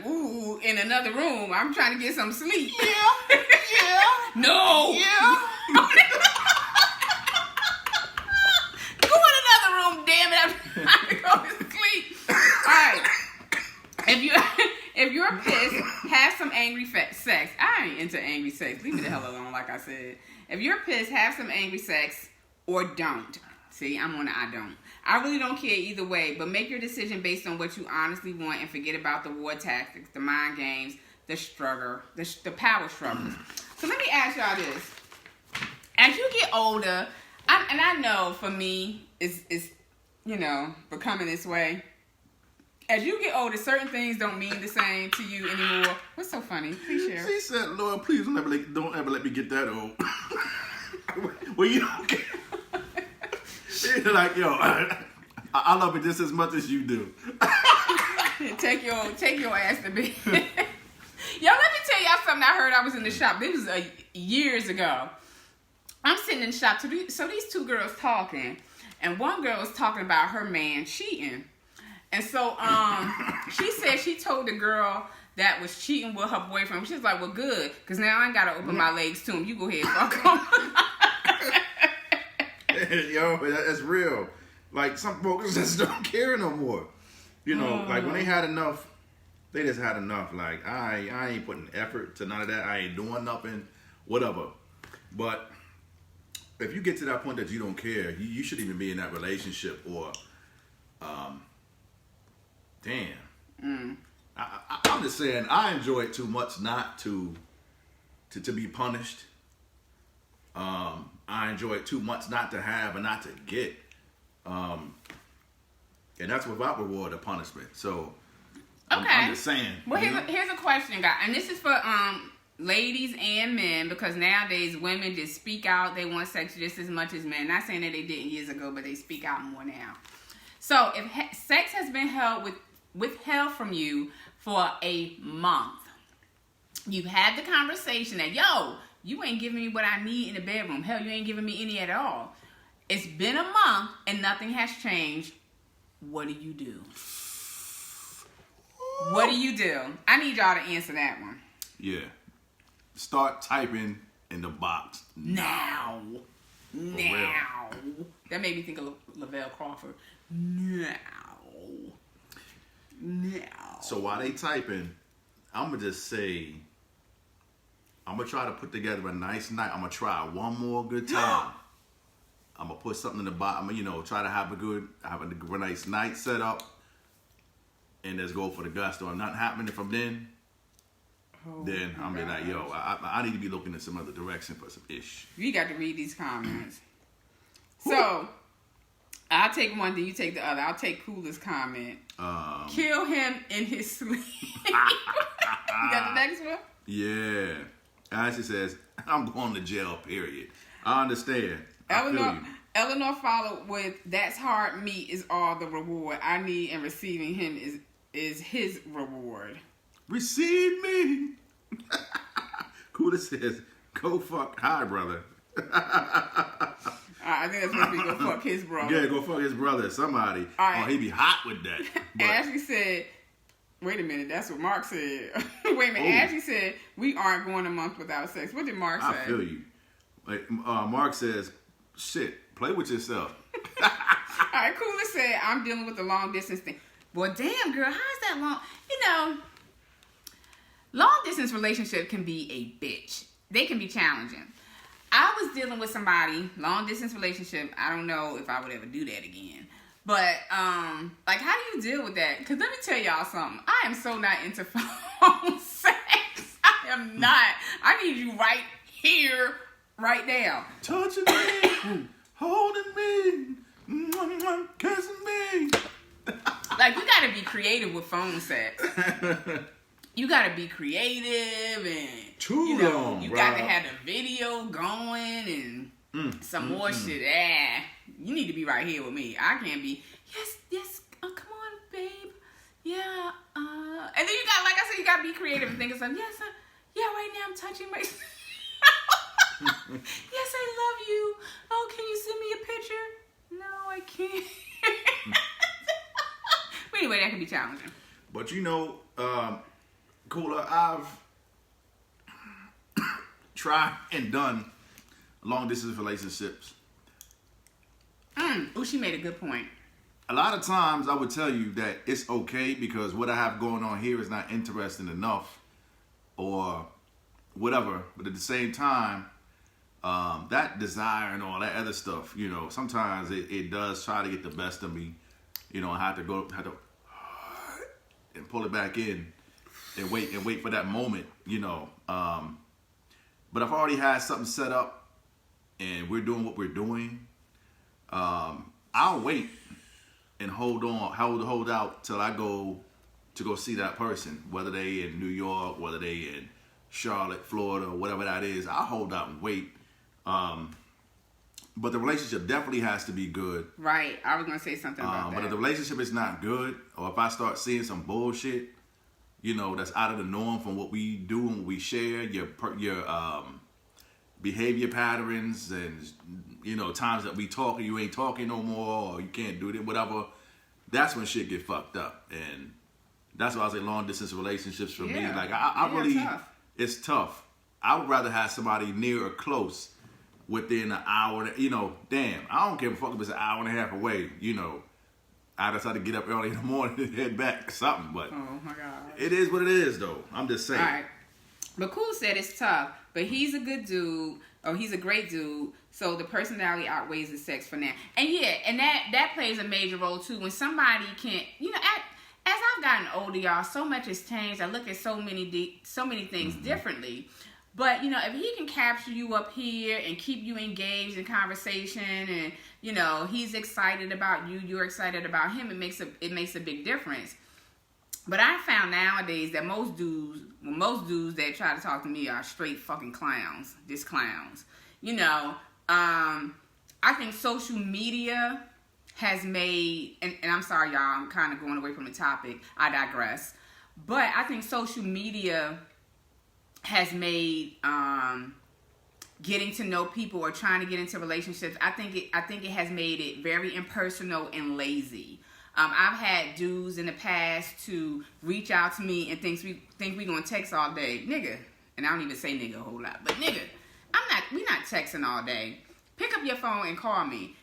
ooh in another room. I'm trying to get some sleep. Yeah. No. Yeah. Go in another room, damn it. I'm trying to go to sleep. All right. If you're pissed, have some angry sex. I ain't into angry sex. Leave me the hell alone, like I said. If you're pissed, have some angry sex or don't. See, I'm on the I don't. I really don't care either way, but make your decision based on what you honestly want and forget about the war tactics, the mind games, the struggle, the power struggles. So let me ask y'all this. As you get older, I know for me, it's becoming this way. As you get older, certain things don't mean the same to you anymore. What's so funny? Please share. She said, Lord, please don't ever let me get that old. Well, you don't care. She's like, yo, I love it just as much as you do. Take your ass to bed. Yo, let me tell y'all something I heard. I was in the shop. This was years ago. I'm sitting in the shop. So these two girls talking. And one girl was talking about her man cheating. And so she said she told the girl that was cheating with her boyfriend. She was like, well, good. Because now I ain't got to open my legs to him. You go ahead, fuck him. Yo, that's real. Like, some folks just don't care no more. You know, like when they had enough, they just had enough. Like, I ain't putting effort to none of that. I ain't doing nothing, whatever. But if you get to that point that you don't care, you shouldn't even be in that relationship. Or, damn. I'm just saying, I enjoy it too much not to be punished. I enjoy it too much not to have and not to get. And that's without reward or punishment. So, okay. I'm just saying. Well, here's a question, guys. And this is for ladies and men, because nowadays women just speak out. They want sex just as much as men. Not saying that they didn't years ago, but they speak out more now. So if sex has been withheld from you for a month, you've had the conversation that, yo, you ain't giving me what I need in the bedroom. Hell, you ain't giving me any at all. It's been a month and nothing has changed. What do you do? What do you do? I need y'all to answer that one. Yeah. Start typing in the box Now. That made me think of Lavelle Crawford. Now. So while they typing, I'm going to just say, I'm going to try to put together a nice night. I'm going to try one more good time. I'm going to put something in the bottom, try to have a nice night set up. And let's go for the gusto. If nothing happening from then I'm be like, yo, I need to be looking in some other direction for some ish. You got to read these comments. So, I'll take one, then you take the other. I'll take Cooler's comment. Kill him in his sleep. You got the next one? Yeah. Ashley says, I'm going to jail, period. I understand. I feel you. Eleanor followed with, that's hard meat is all the reward I need, and receiving him is his reward. Receive me. Cooler says, go fuck hi, brother. I think that's supposed to be go fuck his brother. Yeah, go fuck his brother. Somebody. Right. Oh, he be hot with that. But, Ashley said, wait a minute, that's what Mark said. Wait a minute, Ashley said, we aren't going a month without sex. What did Mark say? I feel you. Like Mark says, shit, play with yourself. All right, Cooler said, I'm dealing with the long distance thing. Well, damn, girl, how's that long? Long distance relationship can be a bitch. They can be challenging. I was dealing with somebody, long distance relationship. I don't know if I would ever do that again. But, like, how do you deal with that? Because let me tell y'all something. I am so not into phone sex. I am not. I need you right here, right now. Touching me, holding me, kissing me. Like, you got to be creative with phone sex. You got to be creative and, you got to have the video going and some more shit. You need to be right here with me. I can't be, yes, come on, babe. Yeah, and then you got, like I said, you got to be creative and think of something. Yes, right now I'm touching my... Yes, I love you. Oh, can you send me a picture? No, I can't. But anyway, that can be challenging. But Cooler, I've tried and done long distance relationships. Oh, she made a good point. A lot of times I would tell you that it's okay because what I have going on here is not interesting enough or whatever. But at the same time, that desire and all that other stuff, sometimes it does try to get the best of me. I have to and pull it back in and wait for that moment, But I've already had something set up and we're doing what we're doing. I'll wait and hold out till I go to go see that person, whether they in New York, whether they in Charlotte, Florida, or whatever that is. I'll hold out and wait. But the relationship definitely has to be good. Right. I was going to say something about that. But if the relationship is not good, or if I start seeing some bullshit, that's out of the norm from what we do and what we share, your behavior patterns and, times that we talk and you ain't talking no more or you can't do it, whatever, that's when shit get fucked up. And that's why I say long distance relationships for me. Like, I really, tough. It's tough. I would rather have somebody near or close within an hour, damn, I don't give a fuck if it's an hour and a half away, I just had to get up early in the morning and head back, something, but oh my God. It is what it is, though. I'm just saying. All right. But Cool said it's tough, but he's a good dude, or he's a great dude, so the personality outweighs the sex for now. And and that plays a major role, too. When somebody can't, as I've gotten older, y'all, so much has changed. I look at so many things differently. But, if he can capture you up here and keep you engaged in conversation and, he's excited about you, you're excited about him, it makes a big difference. But I found nowadays that most dudes that try to talk to me are straight fucking clowns. Just clowns. I think social media has made, and I'm sorry, y'all, I'm kind of going away from the topic. I digress. But I think social media has made getting to know people or trying to get into relationships. I think it has made it very impersonal and lazy. I've had dudes in the past to reach out to me and think we gonna text all day, nigga. And I don't even say nigga a whole lot, but nigga, we not texting all day. Pick up your phone and call me.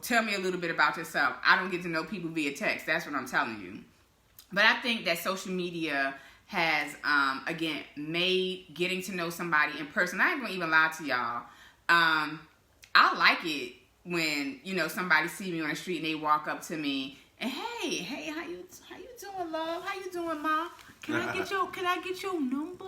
Tell me a little bit about yourself. I don't get to know people via text. That's what I'm telling you. But I think that social media has, again, made getting to know somebody in person. I ain't gonna even lie to y'all. I like it when, somebody see me on the street and they walk up to me and hey, how you doing, love? How you doing, ma? Can I get your number?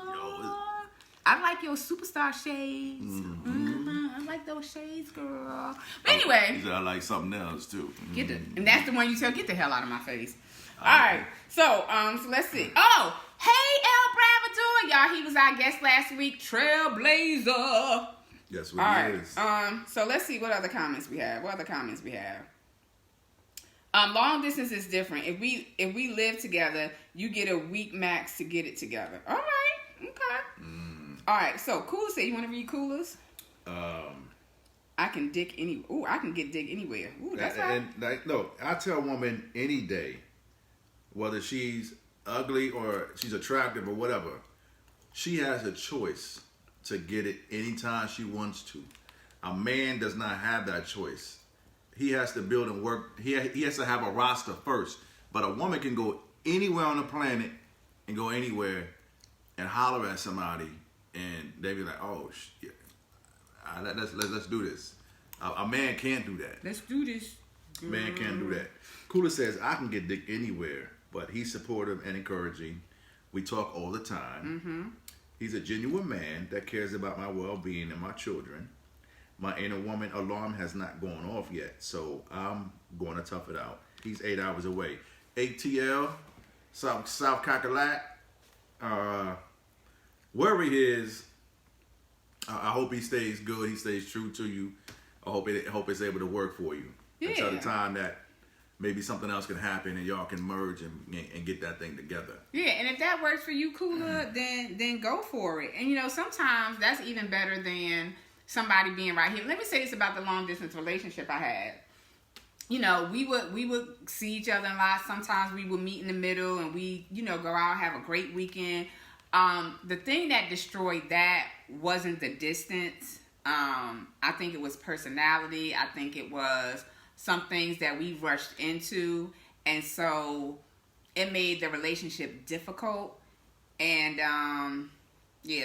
I like your superstar shades. I like those shades, girl. But anyway, I like something else too. And that's the one you tell, get the hell out of my face. All right. So let's see. Oh, hey, El Bravo doing, y'all. He was our guest last week, Trailblazer. That's what he is. So let's see what other comments we have. Long distance is different. If we live together, you get a week max to get it together. All right. Okay. All right. So Cooler said, you want to read Cooler's? I can get dick anywhere. Ooh, that's right. No, I tell a woman any day, whether she's ugly or she's attractive or whatever, she has a choice to get it anytime she wants to. A man does not have that choice. He has to build and work. He has to have a roster first. But a woman can go anywhere on the planet and go anywhere and holler at somebody, and they be like, "Oh, shit. Let's do this." A man can't do that. Let's do this. Man can't do that. Cooler says, I can get dick anywhere, but he's supportive and encouraging. We talk all the time. Mm-hmm. He's a genuine man that cares about my well-being and my children. My inner woman alarm has not gone off yet, so I'm going to tough it out. He's 8 hours away. ATL, South Cackalack. Wherever he is, I hope he stays good. He stays true to you. I hope it's able to work for you until the time that maybe something else can happen and y'all can merge and get that thing together. Yeah, and if that works for you, Cooler, then go for it. And sometimes that's even better than somebody being right here. Let me say this about the long distance relationship I had. We would see each other a lot. Sometimes we would meet in the middle and we, go out, have a great weekend. The thing that destroyed that wasn't the distance. I think it was personality. I think it was some things that we rushed into, and so it made the relationship difficult. And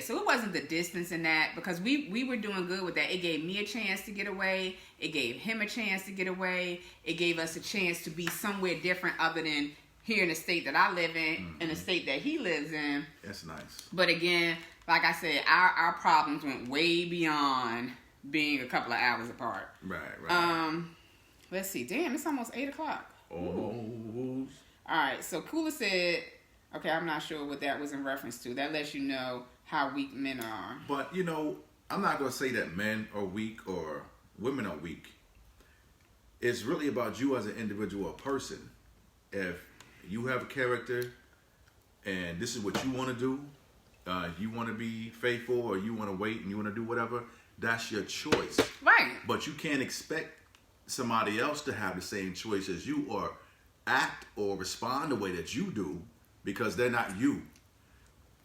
so it wasn't the distance in that, because we were doing good with that. It gave me a chance to get away. It gave him a chance to get away. It gave us a chance to be somewhere different other than here in the state that I live in, in the state that he lives in. That's nice. But again, like I said, our problems went way beyond being a couple of hours apart. Right. Let's see. Damn, it's almost 8 o'clock. All right. So Cooler said, okay, I'm not sure what that was in reference to. That lets you know how weak men are. But I'm not gonna say that men are weak or women are weak. It's really about you as an individual person. If you have a character and this is what you want to do, you want to be faithful or you want to wait and you want to do whatever, that's your choice. Right. But you can't expect somebody else to have the same choice as you or act or respond the way that you do, because they're not you.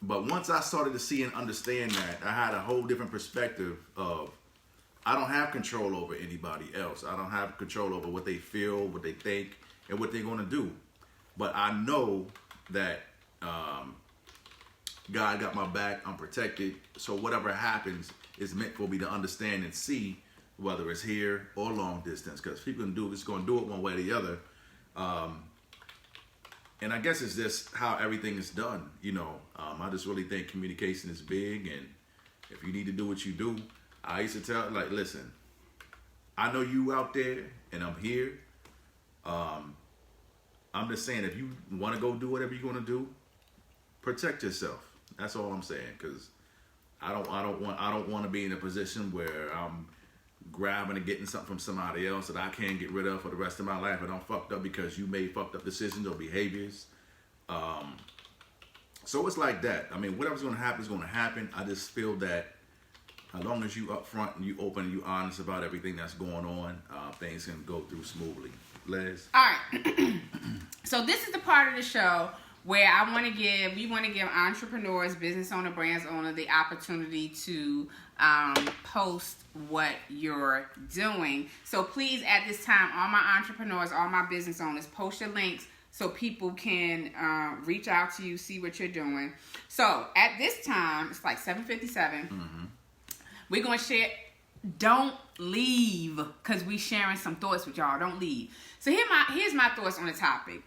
But once I started to see and understand that, I had a whole different perspective of, I don't have control over anybody else. I don't have control over what they feel, what they think, and what they're going to do. But I know that God got my back. I'm protected. So whatever happens is meant for me to understand and see, whether it's here or long distance, because people going to do it one way or the other. And I guess it's just how everything is done. I just really think communication is big, and if you need to do what you do, I used to tell, listen, I know you out there and I'm here. I'm just saying, if you want to go do whatever you're going to do, protect yourself. That's all I'm saying, because I don't want to be in a position where I'm grabbing and getting something from somebody else that I can't get rid of for the rest of my life, and I'm fucked up because you made fucked up decisions or behaviors. So it's like that. I mean, whatever's going to happen is going to happen. I just feel that as long as you upfront and you open and you honest about everything that's going on, things can go through smoothly. Les? All right. So this is the part of the show where we want to give entrepreneurs, business owner, brands owner the opportunity to post what you're doing. So please, at this time, all my entrepreneurs, all my business owners, post your links so people can reach out to you, see what you're doing. So at this time, it's like 7:57. We're going to share. Don't leave, because we sharing some thoughts with y'all. Don't leave. So here's my thoughts on the topic.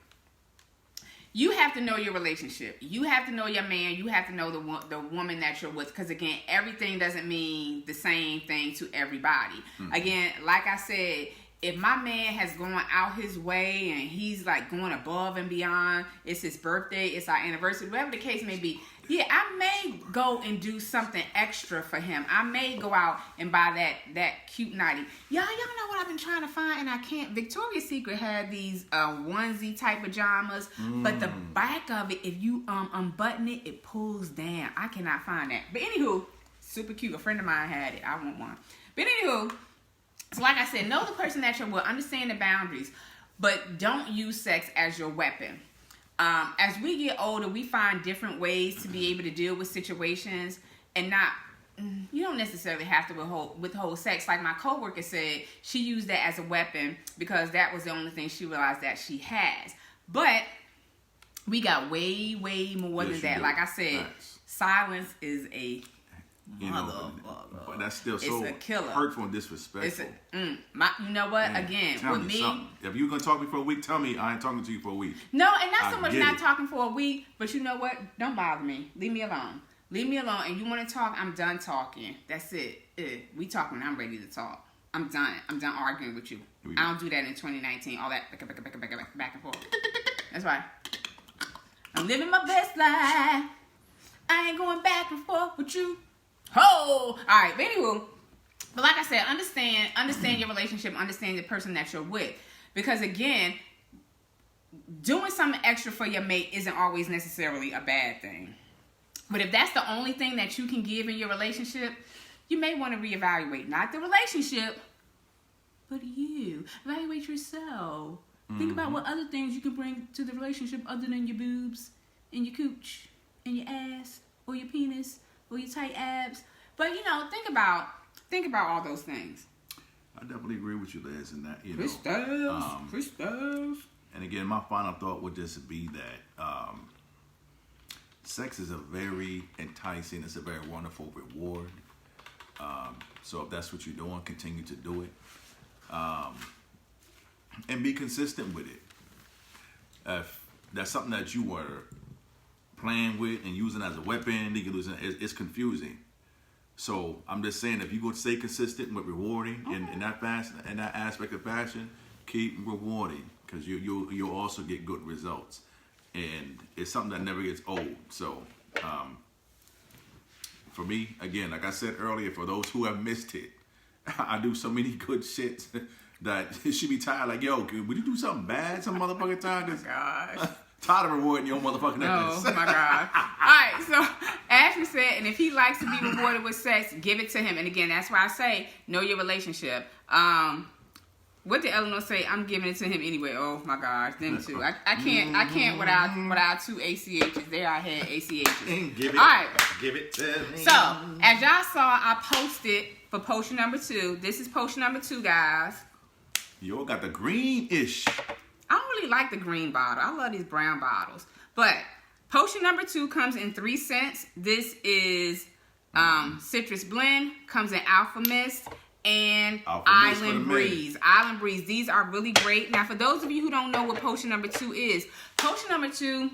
You have to know your relationship. You have to know your man. You have to know the woman that you're with. Because, again, everything doesn't mean the same thing to everybody. Again, like I said, if my man has gone out his way and he's, like, going above and beyond, it's his birthday, it's our anniversary, whatever the case may be, yeah, I may go and do something extra for him. I may go out and buy that cute nightie. Y'all know what I've been trying to find and I can't. Victoria's Secret had these onesie type pajamas, but the back of it, if you unbutton it, it pulls down. I cannot find that. But anywho, super cute. A friend of mine had it. I want one. But anywho, so like I said, know the person that you're with, understand the boundaries, but don't use sex as your weapon. As we get older, we find different ways to be able to deal with situations, and you don't necessarily have to withhold sex. Like my coworker said, she used that as a weapon because that was the only thing she realized that she has. But we got way, way more than that. Like I said, silence is a but that's still so hurtful and disrespectful. You know what? Man, again, with me, something. If you're gonna talk to me for a week, tell me I ain't talking to you for a week. No, and not so much not talking for a week, but you know what? Don't bother me. Leave me alone. Leave me alone. And you want to talk? I'm done talking. That's it. We talking. I'm ready to talk. I'm done. I'm done arguing with you. I don't do that in 2019. All that back and forth. That's right. I'm living my best life. I ain't going back and forth with you. Oh, all right. But anywho, but like I said, understand your relationship, understand the person that you're with, because again, doing something extra for your mate isn't always necessarily a bad thing. But if that's the only thing that you can give in your relationship, you may want to reevaluate not the relationship, but you evaluate yourself. Think about what other things you can bring to the relationship other than your boobs and your cooch and your ass or your penis or your tight abs. But think about all those things. I definitely agree with you, Liz, in that Crystals. And again, my final thought would just be that sex is a very enticing, it's a very wonderful reward. So if that's what you're doing, continue to do it, and be consistent with it. If that's something that you were playing with and using as a weapon, it's confusing. So I'm just saying, if you're going to stay consistent with rewarding in that aspect of fashion, keep rewarding, because you'll also get good results, and it's something that never gets old. So for me, again, like I said earlier, for those who have missed it, I do so many good shit that she be tired. Like, yo, would you do something bad some motherfucking time? Oh my gosh. Tired of rewarding your motherfucking necklace. Oh my God. Alright, so Ashley said, and if he likes to be rewarded with sex, give it to him. And again, that's why I say, know your relationship. What did Eleanor say? I'm giving it to him anyway. Oh my gosh, them two. I can't without two ACHs. There I had ACHs. Give it to me. So, as y'all saw, I posted for potion number 2. This is potion number 2, guys. You got the greenish. I don't really like the green bottle. I love these brown bottles. But potion number 2 comes in 3 scents. This is Citrus Blend. Comes in Alpha Mist and Island Breeze. Island Breeze. These are really great. Now, for those of you who don't know what potion number 2 is, potion number 2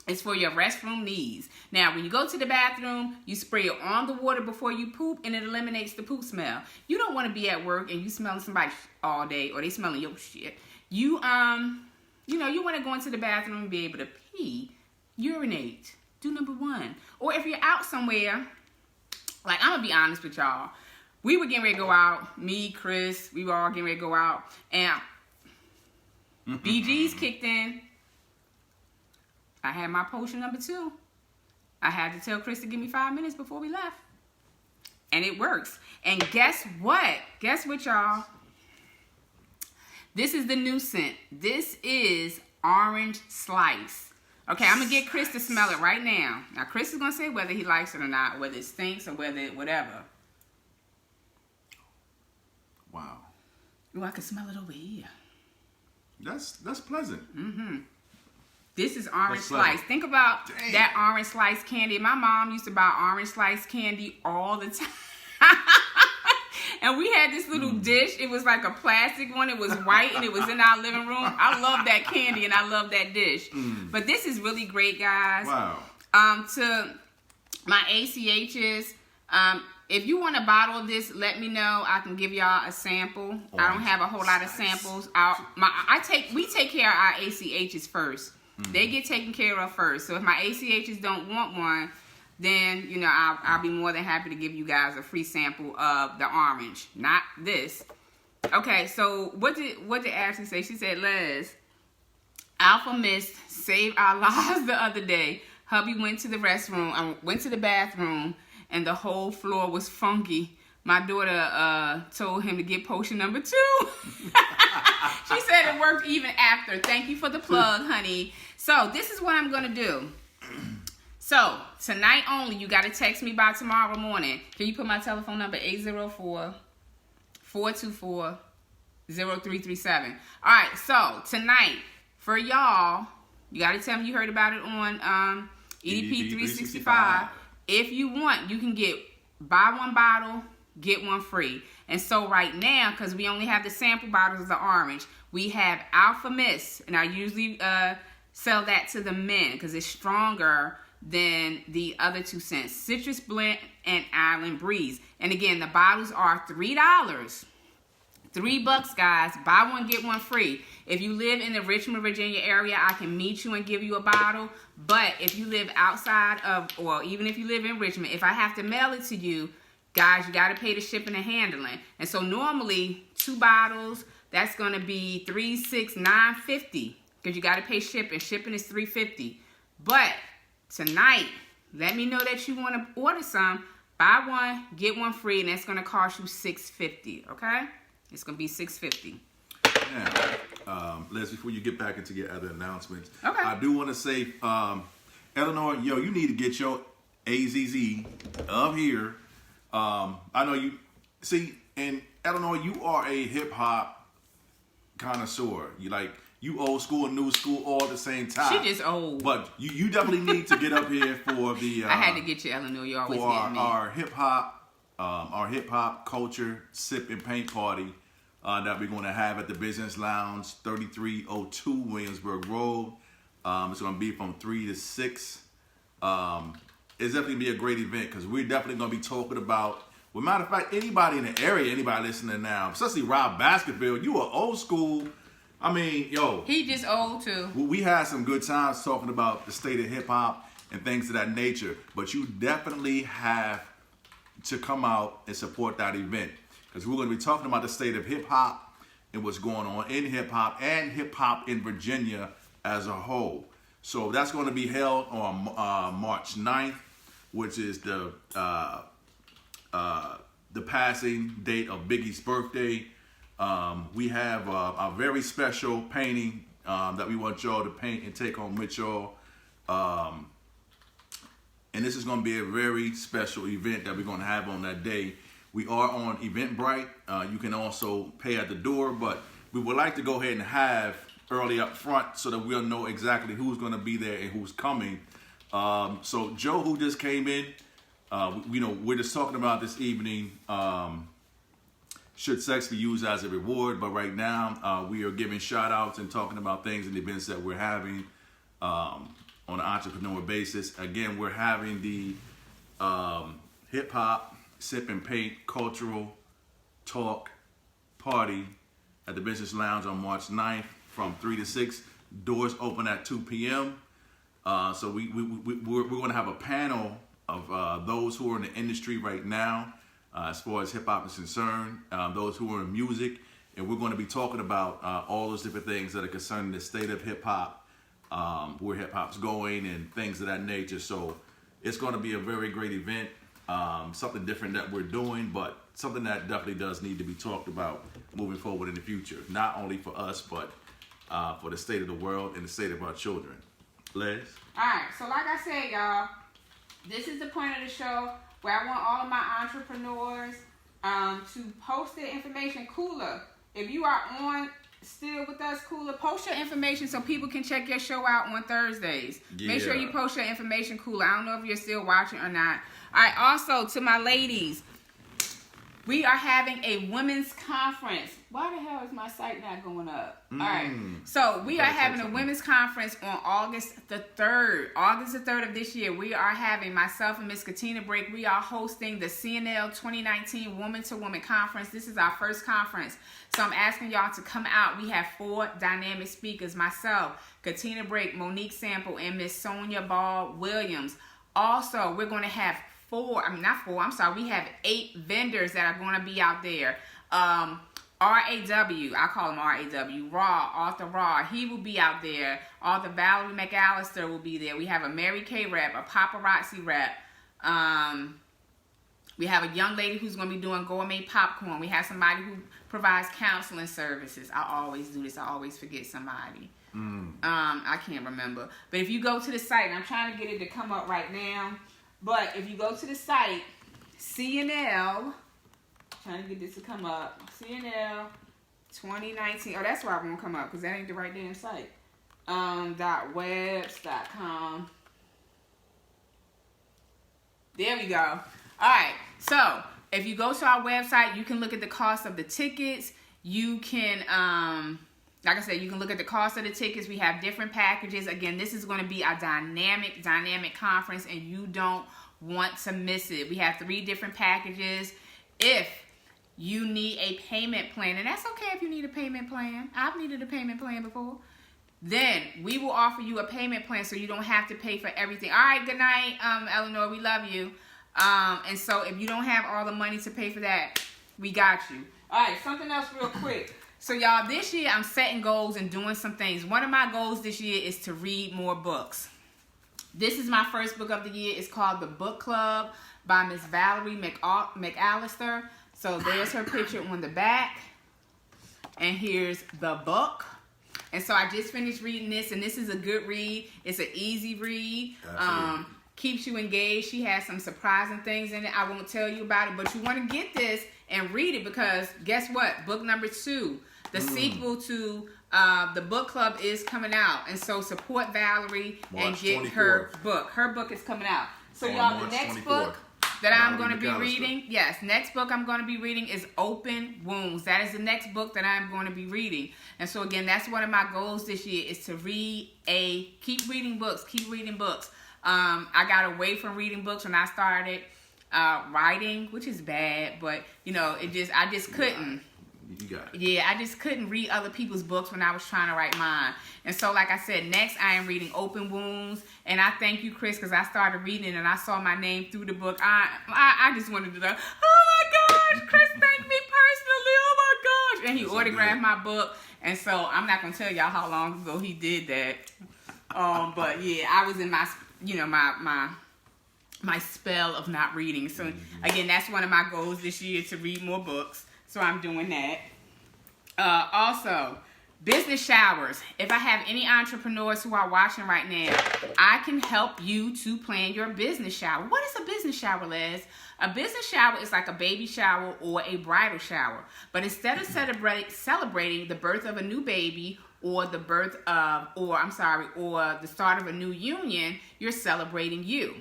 is for your restroom needs. Now, when you go to the bathroom, you spray it on the water before you poop, and it eliminates the poop smell. You don't want to be at work and you smelling somebody all day, or they smelling your shit. You want to go into the bathroom and be able to pee, urinate. Do number 1. Or if you're out somewhere, like, I'm going to be honest with y'all. we were getting ready to go out. Me, Chris, we were all getting ready to go out. And BG's kicked in. I had my potion number 2. I had to tell Chris to give me 5 minutes before we left. And it works. And guess what? Guess what, y'all? This is the new scent. This is orange slice. Okay, I'm going to get Chris to smell it right now. Now, Chris is going to say whether he likes it or not, whether it stinks or whether it, whatever. Wow. Oh, I can smell it over here. That's pleasant. Mm-hmm. This is orange That's slice. pleasant. Think about Dang. that orange slice candy. My mom used to buy orange slice candy all the time. And we had this little dish. It was like a plastic one. It was white and it was in our living room. I love that candy and I love that dish. But this is really great, guys. Wow. To my ACHs, if you want a bottle of this, let me know. I can give y'all a sample. I don't have a whole lot of samples. We take care of our ACHs first. They get taken care of first. So if my ACHs don't want one, then, you know, I'll be more than happy to give you guys a free sample of the orange, not this. Okay, so what did Ashley say? She said, Les, Alpha Mist saved our lives the other day. Hubby went to the bathroom, and the whole floor was funky. My daughter told him to get potion number 2. She said it worked even after. Thank you for the plug, honey. So this is what I'm going to do. So, tonight only, you got to text me by tomorrow morning. Can you put my telephone number, 804-424-0337. All right, so tonight, for y'all, you got to tell me you heard about it on EDP365. If you want, you can buy one bottle, get one free. And so right now, because we only have the sample bottles of the orange, we have Alpha Mist. And I usually sell that to the men because it's stronger than the other 2 scents, Citrus Blend and Island Breeze. And again, the bottles are $3. $3, guys. Buy one, get one free. If you live in the Richmond, Virginia area, I can meet you and give you a bottle. But if you live outside of, or even if you live in Richmond, if I have to mail it to you, guys, you got to pay the shipping and handling. And so normally 2 bottles, that's going to be $3, $6, $9.50 because you got to pay shipping. Shipping is $3.50. But tonight, let me know that you want to order some. Buy one, get one free, and that's going to cost you $6.50, okay? It's going to be $6.50. Now, Les, before you get back into your other announcements, Okay. I do want to say, Eleanor, you need to get your AZZ up here. I know you, see, and Eleanor, you are a hip-hop connoisseur. You old school and new school all at the same time. She just old. But you definitely need to get up here for the. I had to get you, Eleanor. You always for get me. our hip hop culture sip and paint party that we're going to have at the Business Lounge, 3302 Williamsburg Road. It's going to be from 3 to 6. It's definitely be a great event because we're definitely going to be talking about. Well, matter of fact, anybody in the area, anybody listening now, especially Rob Baskerville, you are old school. I mean, He just old too. we had some good times talking about the state of hip hop and things of that nature, but you definitely have to come out and support that event because we're going to be talking about the state of hip hop and what's going on in hip hop and hip hop in Virginia as a whole. So that's going to be held on March 9th, which is the passing date of Biggie's birthday. We have a very special painting that we want y'all to paint and take home with y'all. And this is going to be a very special event that we're going to have on that day. We are on Eventbrite. You can also pay at the door, but we would like to go ahead and have early up front so that we'll know exactly who's going to be there and who's coming. So Joe, who just came in, we're just talking about this evening. Should sex be used as a reward? But right now, we are giving shout outs and talking about things and events that we're having on an entrepreneur basis. Again, we're having the hip hop, sip and paint cultural talk party at the Business Lounge on March 9th from 3 to 6. Doors open at 2 p.m. So we're going to have a panel of those who are in the industry right now as far as hip hop is concerned, those who are in music, and we're going to be talking about all those different things that are concerning the state of hip hop, where hip hop's going, and things of that nature. So it's going to be a very great event, something different that we're doing, but something that definitely does need to be talked about moving forward in the future, not only for us, but for the state of the world and the state of our children. Les? All right, so like I said, y'all, this is the point of the show where I want all of my entrepreneurs to post their information. Cooler, if you are on still with us, Cooler, post your information so people can check your show out on Thursdays. Yeah. Make sure you post your information, Cooler. I don't know if you're still watching or not. All right, also to my ladies, we are having a women's conference. Why the hell is my site not going up? All right. So we are having a women's conference on August the 3rd. August the 3rd of this year. We are having, myself and Miss Katina Brick, we are hosting the CNL 2019 Woman to Woman Conference. This is our first conference. So I'm asking y'all to come out. We have 4 dynamic speakers. Myself, Katina Brick, Monique Sample, and Miss Sonia Ball Williams. Also, we're going to have we have 8 vendors that are going to be out there. RAW, I call him RAW, Raw, Arthur Raw, he will be out there. Arthur Valerie McAllister will be there. We have a Mary Kay rep, a paparazzi rep. We have a young lady who's going to be doing gourmet popcorn. We have somebody who provides counseling services. I always do this. I always forget somebody. I can't remember. But if you go to the site, and I'm trying to get it to come up right now. But if you go to the site, CNL, trying to get this to come up, CNL 2019, oh, that's why it won't come up, because that ain't the right damn site, .webs.com. There we go. All right, so if you go to our website, you can look at the cost of the tickets. You can, like I said, you can look at the cost of the tickets. We have different packages. Again, this is going to be a dynamic conference, and you don't want to miss it. We have 3 different packages. If you need a payment plan, and that's okay if you need a payment plan. I've needed a payment plan before. Then we will offer you a payment plan so you don't have to pay for everything. All right, good night, Eleanor. We love you. And so if you don't have all the money to pay for that, we got you. All right, something else real quick. So, y'all, this year I'm setting goals and doing some things. One of my goals this year is to read more books. This is my first book of the year. It's called The Book Club by Miss Valerie McAllister. So, there's her picture on the back. And here's the book. And so, I just finished reading this, and this is a good read. It's an easy read. Keeps you engaged. She has some surprising things in it. I won't tell you about it, but you want to get this and read it, because guess what? Book number 2. The sequel to the book club is coming out. And so support Valerie and get 24th. Her book. Her book is coming out. So y'all, the next 24th. Book that I'm going to be reading, next book I'm going to be reading is Open Wounds. That is the next book that I'm going to be reading. And so again, that's one of my goals this year, is to keep reading books. I got away from reading books when I started writing, which is bad, but I just couldn't. You got it. Yeah, I just couldn't read other people's books when I was trying to write mine. And so, like I said, next I am reading Open Wounds. And I thank you, Chris, because I started reading it and I saw my name through the book. I just wanted to go, oh my gosh, Chris thanked me personally. Oh my gosh. And he autographed my book. And so I'm not going to tell y'all how long ago he did that. But yeah, I was in my, my spell of not reading. So again, that's one of my goals this year, to read more books. So I'm doing that. Also, business showers. If I have any entrepreneurs who are watching right now, I can help you to plan your business shower. What is a business shower, Les? A business shower is like a baby shower or a bridal shower. But instead of celebrating the birth of a new baby, or the start of a new union, you're celebrating you.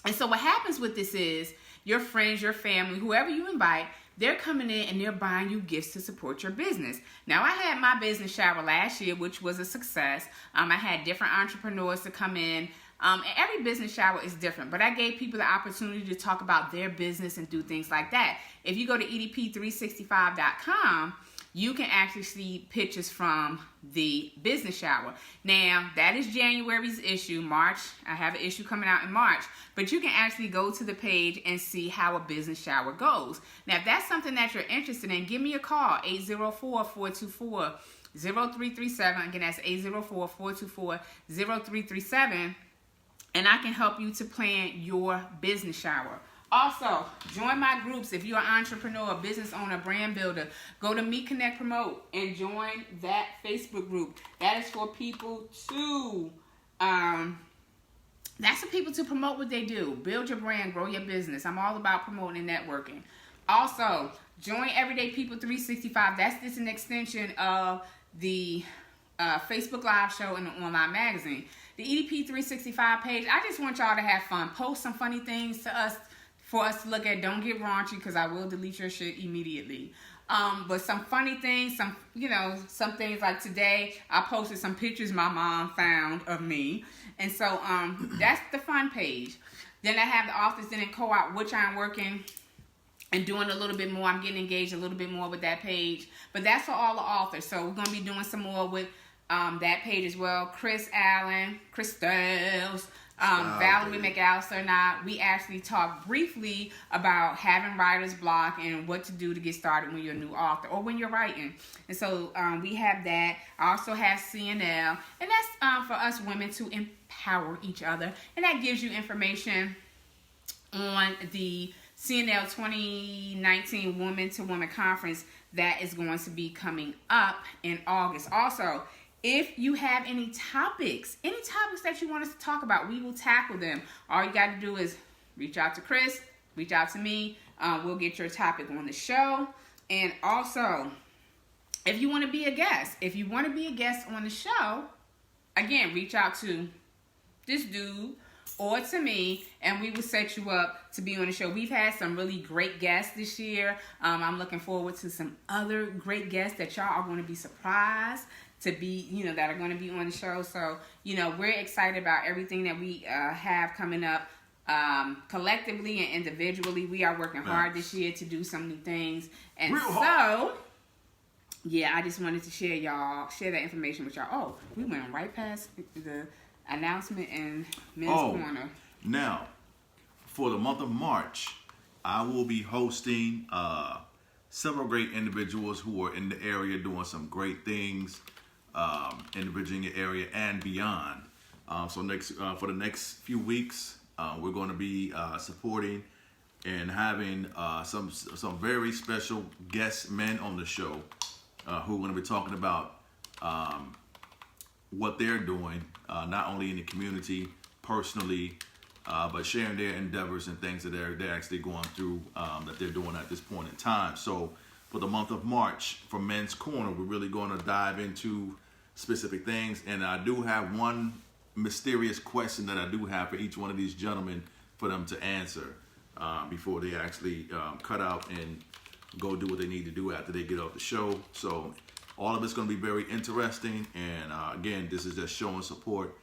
And so what happens with this is, your friends, your family, whoever you invite, they're coming in and they're buying you gifts to support your business. Now, I had my business shower last year, which was a success. I had different entrepreneurs to come in. And every business shower is different, but I gave people the opportunity to talk about their business and do things like that. If you go to EDP365.com, you can actually see pictures from the business shower. Now, that is January's issue. March, I have an issue coming out in March. But you can actually go to the page and see how a business shower goes. Now, if that's something that you're interested in, give me a call, 804-424-0337. Again, that's 804-424-0337. And I can help you to plan your business shower. Also, join my groups. If you're an entrepreneur, business owner, brand builder, go to Meet, Connect, Promote and join that Facebook group. That is for people to, that's for people to promote what they do. Build your brand, grow your business. I'm all about promoting and networking. Also, join Everyday People 365. That's just an extension of the Facebook Live show and the online magazine. The EDP365 page, I just want y'all to have fun. Post some funny things to us, for us to look at. Don't get raunchy, because I will delete your shit immediately. But some funny things, some things like today, I posted some pictures my mom found of me. And so that's the fun page. Then I have the authors in co-op, which I'm working and doing a little bit more. I'm getting engaged a little bit more with that page. But that's for all the authors. So we're going to be doing some more with that page as well. Chris Allen, Chris Styles, Valerie McAllister and I, we actually talked briefly about having writer's block and what to do to get started when you're a new author or when you're writing. And so we have that. I also have CNL, and that's for us women to empower each other. And that gives you information on the CNL 2019 Woman to Woman Conference that is going to be coming up in August. Also, if you have any topics that you want us to talk about, we will tackle them. All you got to do is reach out to Chris, reach out to me. We'll get your topic on the show. And also, if you want to be a guest, on the show, again, reach out to this dude or to me, and we will set you up to be on the show. We've had some really great guests this year. I'm looking forward to some other great guests that y'all are going to be surprised to be, that are going to be on the show. So, we're excited about everything that we have coming up. Collectively and individually, we are working hard this year to do some new things. And yeah, I just wanted to share that information with y'all. Oh, we went right past the announcement in Men's Corner. Now, for the month of March, I will be hosting several great individuals who are in the area doing some great things in the Virginia area and beyond. So for the next few weeks, we're going to be supporting and having some very special guest men on the show who are going to be talking about what they're doing, not only in the community, personally, but sharing their endeavors and things that they're actually going through that they're doing at this point in time. So for the month of March, for Men's Corner, we're really going to dive into specific things. And I do have one mysterious question that I do have for each one of these gentlemen for them to answer before they actually cut out and go do what they need to do after they get off the show. So all of it's going to be very interesting. And again, this is just showing support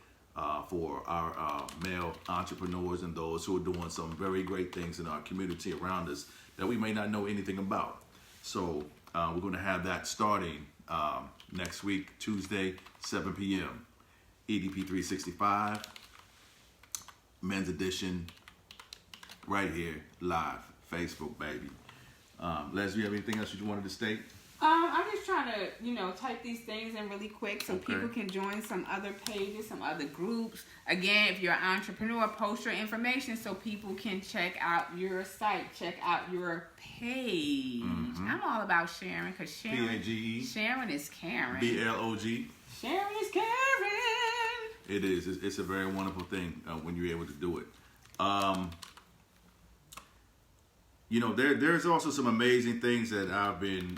for our male entrepreneurs and those who are doing some very great things in our community around us that we may not know anything about. So we're going to have that starting next week, Tuesday, 7 p.m. EDP365, Men's Edition, right here, live, Facebook, baby. Les, do you have anything else you wanted to state? I'm just trying to, type these things in really quick so people can join some other pages, some other groups. Again, if you're an entrepreneur, post your information so people can check out your site, check out your page. Mm-hmm. I'm all about sharing because sharing is caring. BLOG. Sharing is caring. It is. It's a very wonderful thing when you're able to do it. There's also some amazing things that I've been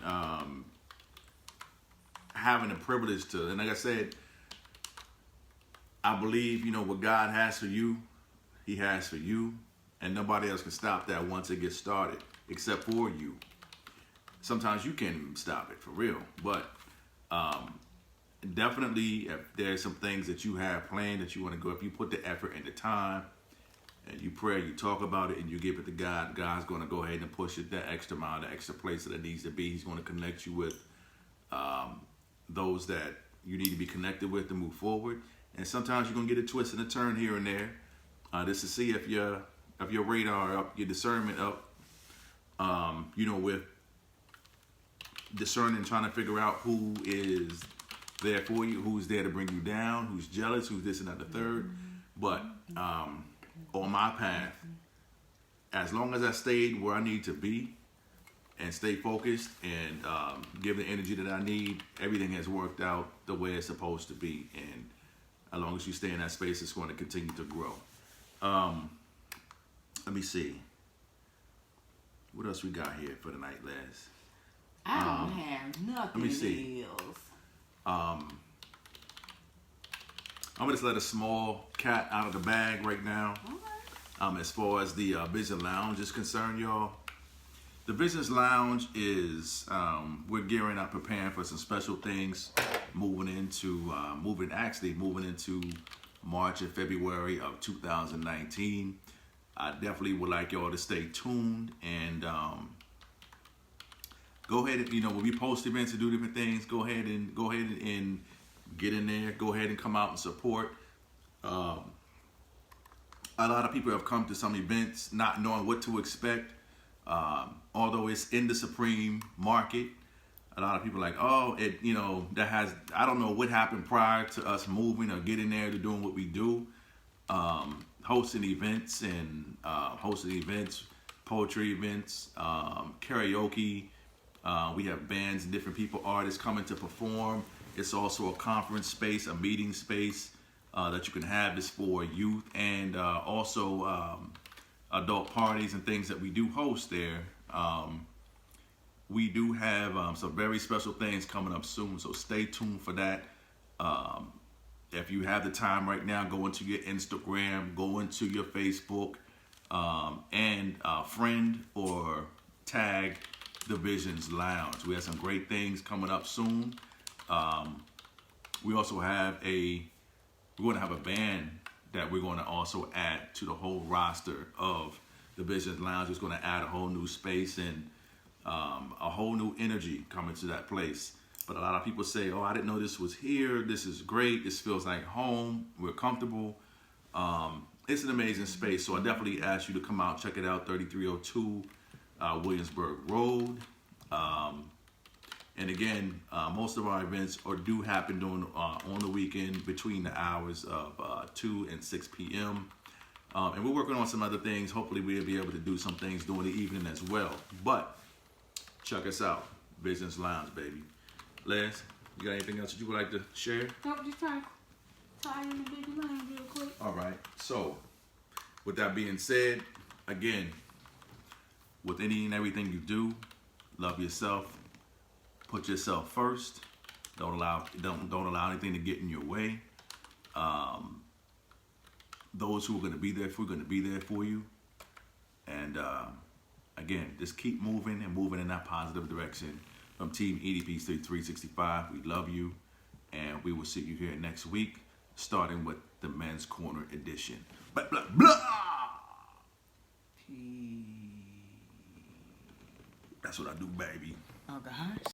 having the privilege to, and like I said, I believe, what God has for you, He has for you, and nobody else can stop that once it gets started, except for you. Sometimes you can't even stop it, for real, but definitely if there's some things that you have planned that you want to go, if you put the effort and the time, and you pray, you talk about it, and you give it to God, God's going to go ahead and push it that extra mile, the extra place that it needs to be. He's going to connect you with those that you need to be connected with to move forward. And sometimes you're gonna get a twist and a turn here and there. Just to see if your radar up, your discernment up. With discerning, trying to figure out who is there for you, who's there to bring you down, who's jealous, who's this and that, the third. But on my path, as long as I stayed where I need to be and stay focused and give the energy that I need, everything has worked out the way it's supposed to be. And as long as you stay in that space, it's going to continue to grow. Let me see. What else we got here for tonight, Les? I don't have nothing. Let me see. Else. I'm gonna just let a small cat out of the bag right now. Okay. As far as the Business Lounge is concerned, y'all, the Business Lounge is we're gearing up, preparing for some special things, moving into March and February of 2019. I definitely would like y'all to stay tuned and go ahead and, when we post events and do different things, go ahead and get in there. Go ahead and come out and support. A lot of people have come to some events not knowing what to expect. Although it's in the Supreme Market, a lot of people are like, I don't know what happened prior to us moving or getting there to doing what we do. Hosting events, poetry events, karaoke. We have bands and different people, artists coming to perform. It's also a conference space, a meeting space that you can have this for youth and also adult parties and things that we do host there. We do have some very special things coming up soon, so stay tuned for that. If you have the time right now, go into your Instagram, go into your Facebook, and friend or tag the Visions Lounge. We have some great things coming up soon. We also have we're going to have a band that we're going to also add to the whole roster of the Visions Lounge. It's going to add a whole new space and a whole new energy coming to that place. But a lot of people say, I didn't know this was here. This is great. This feels like home. We're comfortable. It's an amazing space. So I definitely ask you to come out, check it out, 3302 Williamsburg Road. And again, most of our events do happen on the weekend between the hours of 2 and 6 p.m. And we're working on some other things. Hopefully we'll be able to do some things during the evening as well. But check us out. Business Lounge, baby. Les, you got anything else that you would like to share? Nope, just trying to tie in the Business Lounge real quick. All right. So, with that being said, again, with any and everything you do, love yourself. Put yourself first. Don't allow anything to get in your way. Those who are going to be there for you. And again, just keep moving in that positive direction. From Team EDP365, we love you, and we will see you here next week, starting with the Men's Corner edition. Blah, blah, blah. That's what I do, baby. Oh, gosh.